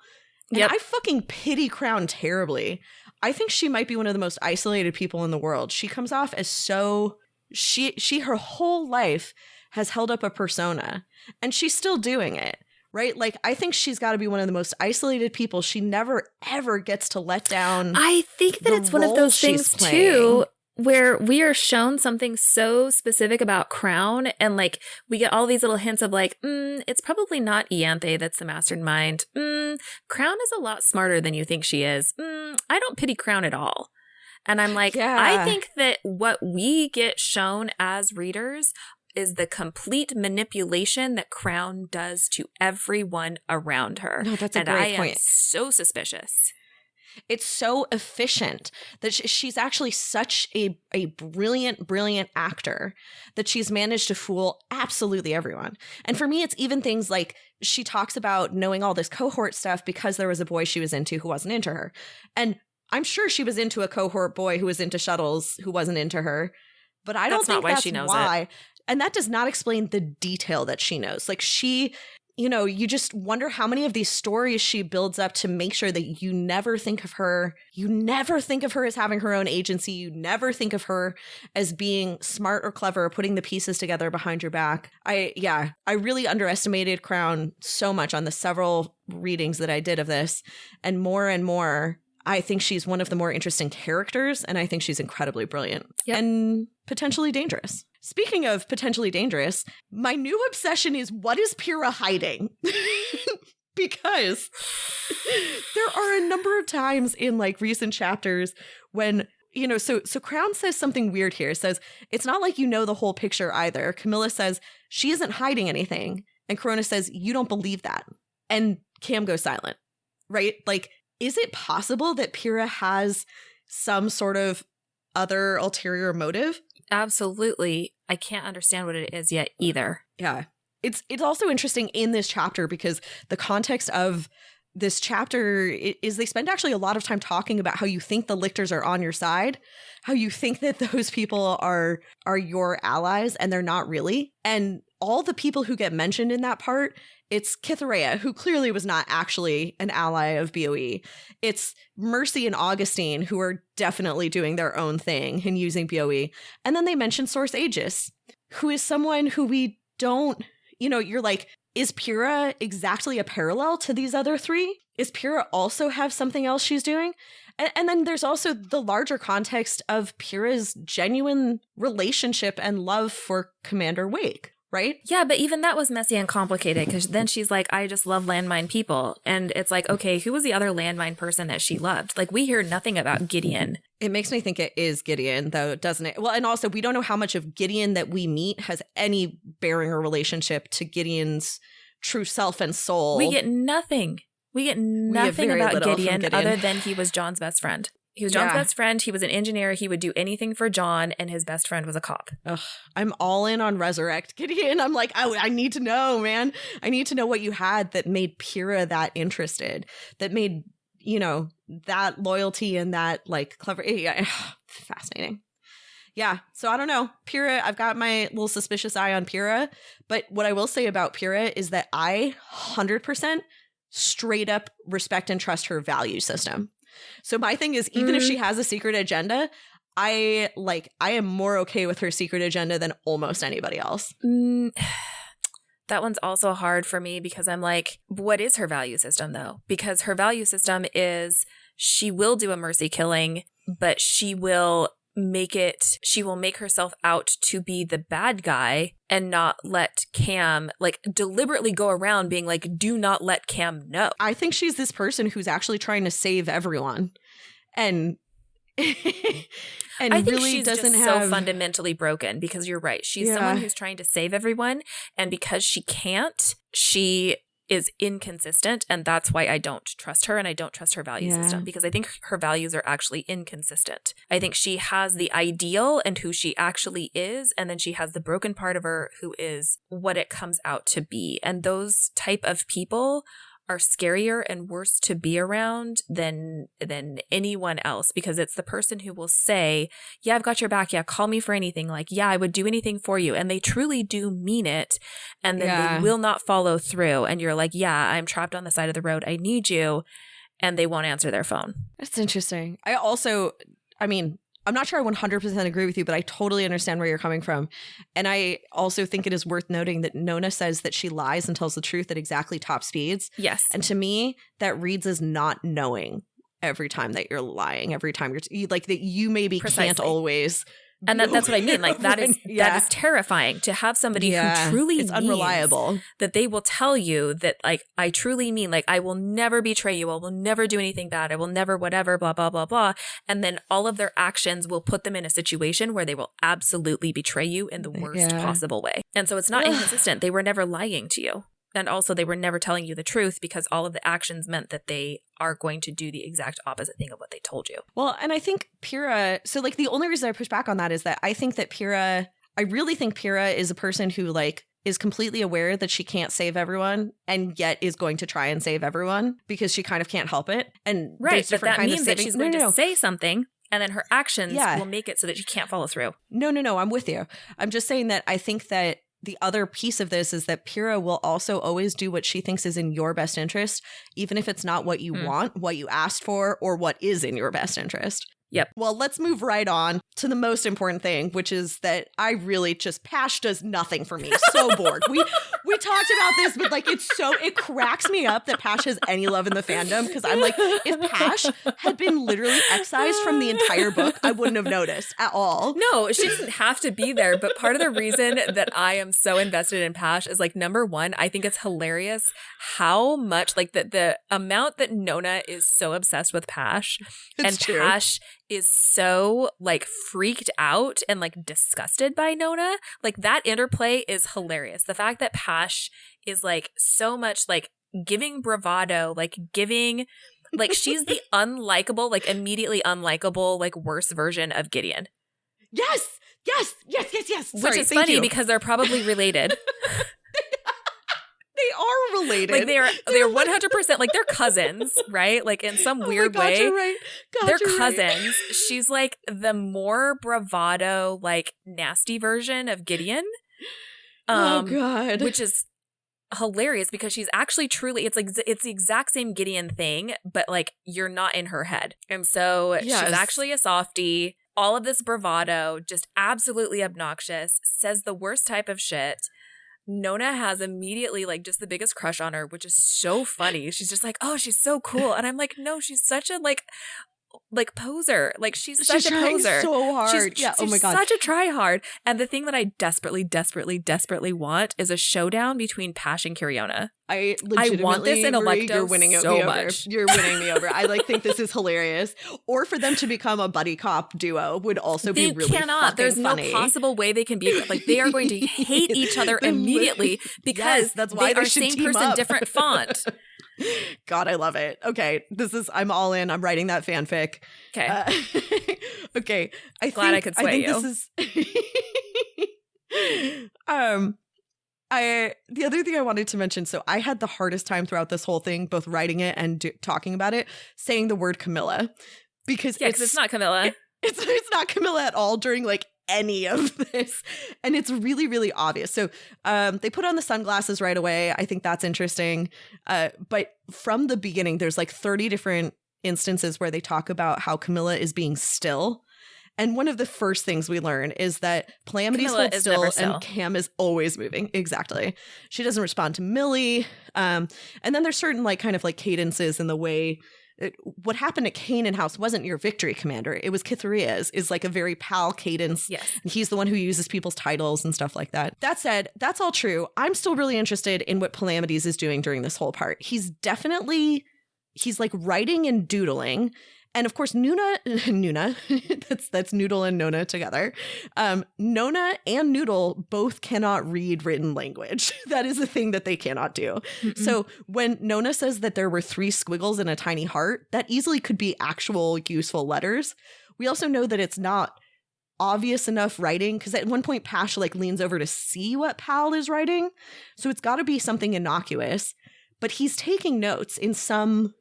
And I fucking pity Crown terribly. I think she might be one of the most isolated people in the world. She comes off as so... She her whole life has held up a persona, and she's still doing it, right? Like, I think she's got to be one of the most isolated people. She never, ever gets to let down. I think that it's one of those things, too, where we are shown something so specific about Crown, and like we get all these little hints of like, it's probably not Ianthe that's the mastermind. Crown is a lot smarter than you think she is. I don't pity Crown at all. And I'm like, I think that what we get shown as readers is the complete manipulation that Crown does to everyone around her. No, that's a great point. And I am so suspicious. It's so efficient that she's actually such a brilliant actor that she's managed to fool absolutely everyone. And for me, it's even things like she talks about knowing all this cohort stuff because there was a boy she was into who wasn't into her. And I'm sure she was into a cohort boy who was into shuttles who wasn't into her, but I don't think that's why. And that does not explain the detail that she knows. Like she, you know, you just wonder how many of these stories she builds up to make sure that you never think of her. You never think of her as having her own agency. You never think of her as being smart or clever, or putting the pieces together behind your back. I really underestimated Crown so much on the several readings that I did of this. And more, I think she's one of the more interesting characters, and I think she's incredibly brilliant and potentially dangerous. Speaking of potentially dangerous, my new obsession is, what is Pyrrha hiding? Because there are a number of times in like recent chapters when, you know, so Crown says something weird here. Says, it's not like you know the whole picture either. Camilla says, she isn't hiding anything. And Corona says, you don't believe that. And Cam goes silent, right? Like, is it possible that Pyrrha has some sort of other ulterior motive? Absolutely. I can't understand what it is yet either. Yeah. It's also interesting in this chapter because the context of this chapter is they spend actually a lot of time talking about how you think the lictors are on your side, how you think that those people are your allies, and they're not really. And all the people who get mentioned in that part, it's Cytherea, who clearly was not actually an ally of BOE. It's Mercy and Augustine, who are definitely doing their own thing and using BOE. And then they mention Source Aegis, who is someone who we don't, you know, you're like, is Pyrrha exactly a parallel to these other three? Is Pyrrha also have something else she's doing? And then there's also the larger context of Pyrrha's genuine relationship and love for Commander Wake. Right? Yeah, but even that was messy and complicated because then she's like, I just love landmine people. And it's like, okay, who was the other landmine person that she loved? Like, we hear nothing about Gideon. It makes me think it is Gideon, though, doesn't it? Well, and also, we don't know how much of Gideon that we meet has any bearing or relationship to Gideon's true self and soul. We get nothing. We get nothing about Gideon other than he was John's best friend. He was John's best friend. He was an engineer. He would do anything for John, and his best friend was a cop. Ugh, I'm all in on Resurrect Gideon. I'm like, I need to know, man. I need to know what you had that made Pyrrha that interested, that made, you know, that loyalty and that, like, clever. Yeah, fascinating. Yeah, so I don't know. Pyrrha, I've got my little suspicious eye on Pyrrha, but what I will say about Pyrrha is that I 100% straight up respect and trust her value system. So my thing is, even if she has a secret agenda, I am more okay with her secret agenda than almost anybody else. That one's also hard for me because I'm like, what is her value system though? Because her value system is she will do a mercy killing, but she will make herself out to be the bad guy and not let Cam, like, deliberately go around being like, do not let Cam know. I think she's this person who's actually trying to save everyone. And I think really she's doesn't just so fundamentally broken because you're right. She's someone who's trying to save everyone. And because she can't, she is inconsistent, and that's why I don't trust her, and I don't trust her value system, because I think her values are actually inconsistent. I think she has the ideal and who she actually is, and then she has the broken part of her who is what it comes out to be. And those type of people are scarier and worse to be around than anyone else, because it's the person who will say, yeah, I've got your back. Yeah, call me for anything. Like, yeah, I would do anything for you. And they truly do mean it. And then they will not follow through. And you're like, yeah, I'm trapped on the side of the road. I need you. And they won't answer their phone. That's interesting. I'm not sure I 100% agree with you, but I totally understand where you're coming from. And I also think it is worth noting that Nona says that she lies and tells the truth at exactly top speeds. Yes. And to me, that reads as not knowing every time that you're lying, every time you're like that you maybe can't always. And that's what I mean. Like that is terrifying to have somebody who truly it's unreliable, that they will tell you that, like, I truly mean, like, I will never betray you. I will never do anything bad. I will never whatever, blah, blah, blah, blah. And then all of their actions will put them in a situation where they will absolutely betray you in the worst possible way. And so it's not inconsistent. They were never lying to you. And also they were never telling you the truth because all of the actions meant that they are going to do the exact opposite thing of what they told you. Well, and I think Pyrrha, so like the only reason I push back on that is that I really think Pyrrha is a person who, like, is completely aware that she can't save everyone and yet is going to try and save everyone because she kind of can't help it. And right, but that means that she's going to say something and then her actions will make it so that she can't follow through. No, I'm with you. I'm just saying that I think that the other piece of this is that Pyrrha will also always do what she thinks is in your best interest, even if it's not what you want, what you asked for, or what is in your best interest. Yep. Well, let's move right on to the most important thing, which is that I really just, Pash does nothing for me. So bored. We talked about this, but like it cracks me up that Pash has any love in the fandom, because I'm like, if Pash had been literally excised from the entire book, I wouldn't have noticed at all. No, she doesn't have to be there. But part of the reason that I am so invested in Pash is like, number one, I think it's hilarious how much like the amount that Nona is so obsessed with Pash, and true. Pash is so like freaked out and like disgusted by Nona. Like that interplay is hilarious. The fact that Pash is like so much like giving bravado, like giving like she's the unlikable, like immediately unlikable, like worse version of Gideon. Yes. Which is funny because they're probably related. They are related. Like they're 100% like they're cousins, right? Like in some weird way. You're right. They're cousins. Right. She's like the more bravado, like nasty version of Gideon. Oh God. Which is hilarious because she's actually truly it's the exact same Gideon thing, but like you're not in her head. And so she's actually a softie. All of this bravado, just absolutely obnoxious, says the worst type of shit. Nona has immediately like just the biggest crush on her, which is so funny. She's just like, oh, she's so cool. And I'm like, no, she's such a like poser. Like she's such a poser. So hard. She's oh my God. Such a try hard. And the thing that I desperately want is a showdown between Pash and Kiriona. I want this in Electo you're winning so me much. Over. You're winning me over. I like think this is hilarious. Or for them to become a buddy cop duo would also be really cannot. There's funny. No possible way they can be like they are going to hate each other immediately because that's why they are same person, up. different font. God, I love it. Okay, I'm all in. I'm writing that fanfic. Okay. Okay. Glad I could sway you. This is the other thing I wanted to mention, so I had the hardest time throughout this whole thing, both writing it and talking about it, saying the word Camilla. Because it's not Camilla. It's not Camilla at all during like any of this. And it's really, really obvious. So they put on the sunglasses right away. I think that's interesting. But from the beginning, there's like 30 different instances where they talk about how Camilla is being still. And one of the first things we learn is that Palamedes holds still and Cam is always moving. Exactly. She doesn't respond to Millie. And then there's certain like kind of like cadences in the way what happened at Kanan House wasn't your victory commander. It was Kitharia's, is like a very pal cadence. Yes. And he's the one who uses people's titles and stuff like that. That said, that's all true. I'm still really interested in what Palamedes is doing during this whole part. He's like writing and doodling. And of course, Nuna, that's Noodle and Nona together. Nona and Noodle both cannot read written language. That is a thing that they cannot do. Mm-mm. So when Nona says that there were 3 squiggles in a tiny heart, that easily could be actual useful letters. We also know that it's not obvious enough writing, because at one point Pash like leans over to see what Pal is writing. So it's got to be something innocuous, but he's taking notes in some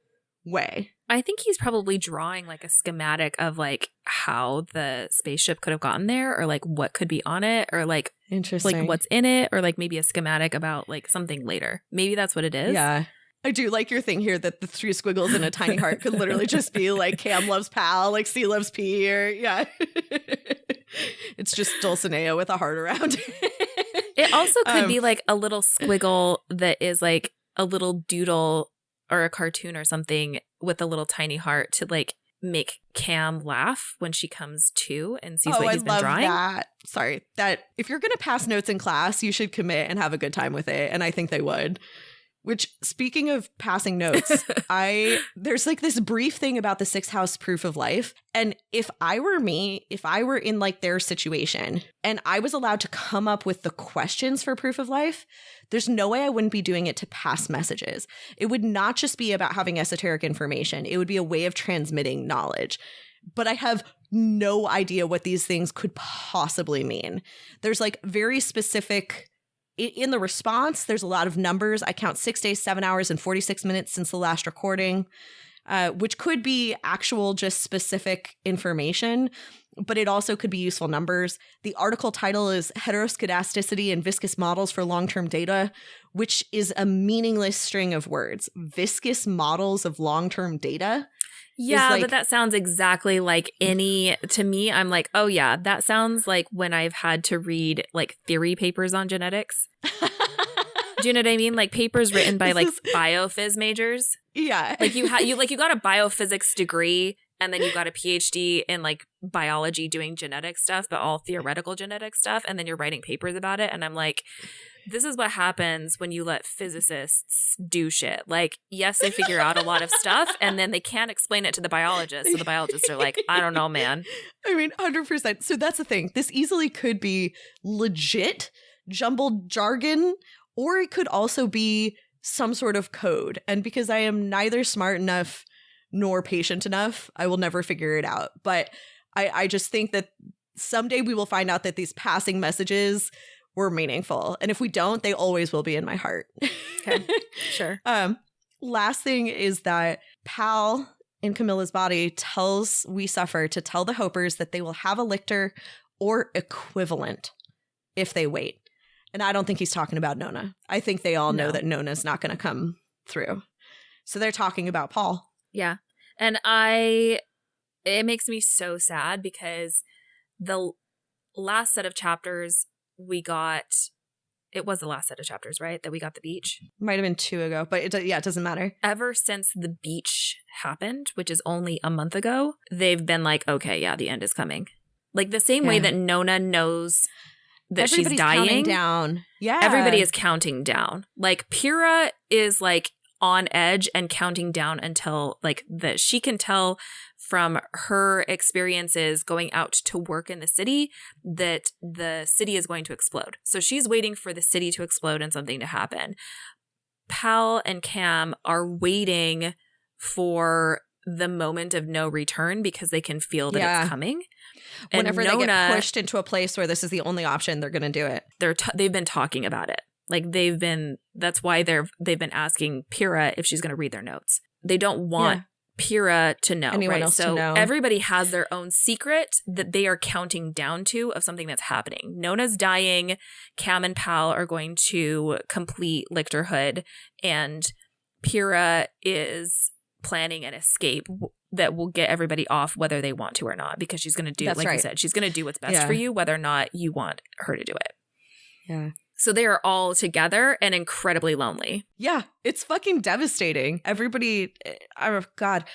way. I think he's probably drawing like a schematic of like how the spaceship could have gotten there, or like what could be on it, or like interesting, like what's in it, or like maybe a schematic about like something later. Maybe that's what it is. Yeah. I do like your thing here that the 3 squiggles in a tiny heart could literally just be like Cam loves Pal, like C loves P, or yeah. It's just Dulcinea with a heart around it. It also could be like a little squiggle that is like a little doodle or a cartoon or something with a little tiny heart to like make Cam laugh when she comes to and sees what he's been drawing. That. Sorry, that if you're going to pass notes in class, you should commit and have a good time with it. And I think they would. Which, speaking of passing notes, there's like this brief thing about the 6th house proof of life. And if I were in like their situation and I was allowed to come up with the questions for proof of life, there's no way I wouldn't be doing it to pass messages. It would not just be about having esoteric information. It would be a way of transmitting knowledge. But I have no idea what these things could possibly mean. There's like very specific in the response, there's a lot of numbers. I count 6 days, 7 hours, and 46 minutes since the last recording, which could be actual just specific information, but it also could be useful numbers. The article title is Heteroscedasticity and Viscous Models for Long-Term Data, which is a meaningless string of words. Viscous models of long-term data. Yeah, but that sounds exactly like to me, I'm like, oh yeah, that sounds like when I've had to read like theory papers on genetics. Do you know what I mean? Like papers written by like biophys majors. Yeah. Like you got a biophysics degree and then you got a PhD in like biology doing genetic stuff, but all theoretical genetic stuff. And then you're writing papers about it. And I'm like, this is what happens when you let physicists do shit. Like, yes, they figure out a lot of stuff and then they can't explain it to the biologists. So the biologists are like, I don't know, man. I mean, 100%. So that's the thing. This easily could be legit jumbled jargon, or it could also be some sort of code. And because I am neither smart enough nor patient enough, I will never figure it out. But I just think that someday we will find out that these passing messages were meaningful. And if we don't, they always will be in my heart. Okay, sure. Last thing is that Pal in Camilla's body tells We Suffer to tell the Hopers that they will have a lictor or equivalent if they wait. And I don't think he's talking about Nona. I think they all know that Nona's not going to come through. So they're talking about Paul. Yeah. And it makes me so sad because the last set of chapters it was the last set of chapters, right? That we got the beach. Might have been 2 ago, but it doesn't matter. Ever since the beach happened, which is only a month ago, they've been like, okay, yeah, the end is coming. Like the same way that Nona knows that she's dying. Counting down. Yeah. Everybody is counting down. Like Pyrrha is like on edge and counting down until like that she can tell from her experiences going out to work in the city that the city is going to explode. So she's waiting for the city to explode and something to happen. Pal and Cam are waiting for the moment of no return because they can feel that it's coming. And whenever they get pushed into a place where this is the only option, they're going to do it. They've been talking about it. Like that's why they've been asking Pyrrha if she's going to read their notes. They don't want Pyrrha to know, anyone else to know. Everybody has their own secret that they are counting down to of something that's happening. Nona's dying. Cam and Pal are going to complete lictorhood, and Pyrrha is planning an escape that will get everybody off whether they want to or not, because she's going to do, you said, she's going to do what's best for you, whether or not you want her to do it. Yeah. So they are all together and incredibly lonely. Yeah, it's fucking devastating. Everybody, oh God,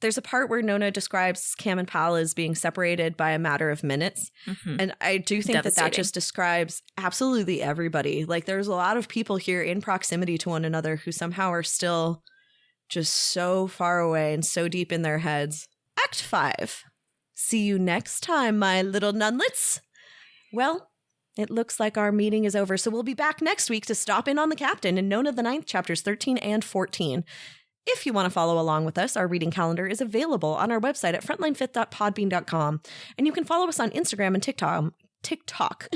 there's a part where Nona describes Cam and Pal as being separated by a matter of minutes. Mm-hmm. And I do think that just describes absolutely everybody. Like there's a lot of people here in proximity to one another who somehow are still just so far away and so deep in their heads. Act 5. See you next time, my little nunlets. Well, it looks like our meeting is over, so we'll be back next week to stop in on the captain in Nona the Ninth, chapters 13 and 14. If you want to follow along with us, our reading calendar is available on our website at frontlinefifth.podbean.com, and you can follow us on Instagram and TikTok,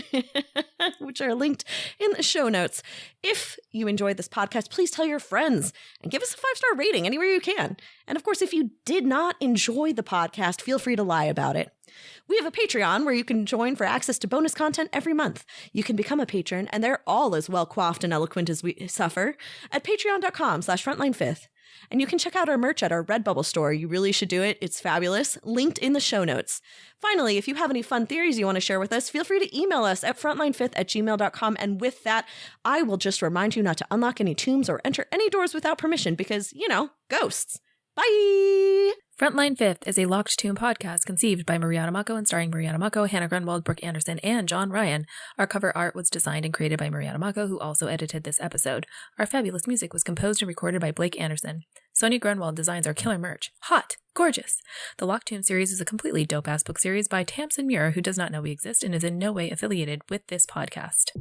which are linked in the show notes. If you enjoyed this podcast, please tell your friends and give us a 5-star rating anywhere you can. And of course, if you did not enjoy the podcast, feel free to lie about it. We have a Patreon where you can join for access to bonus content every month. You can become a patron, and they're all as well coiffed and eloquent as we suffer at patreon.com/frontlinefifth. And you can check out our merch at our Redbubble store. You really should do it. It's fabulous. Linked in the show notes. Finally, if you have any fun theories you want to share with us, feel free to email us at frontlinefifth@gmail.com. And with that, I will just remind you not to unlock any tombs or enter any doors without permission because, ghosts. Bye! Frontline Fifth is a Locked Tomb podcast conceived by Mariana Mako and starring Mariana Mako, Hannah Grunwald, Brooke Anderson, and John Ryan. Our cover art was designed and created by Mariana Mako, who also edited this episode. Our fabulous music was composed and recorded by Blake Anderson. Sonia Grunwald designs our killer merch. Hot! Gorgeous! The Locked Tomb series is a completely dope-ass book series by Tamsin Muir, who does not know we exist and is in no way affiliated with this podcast.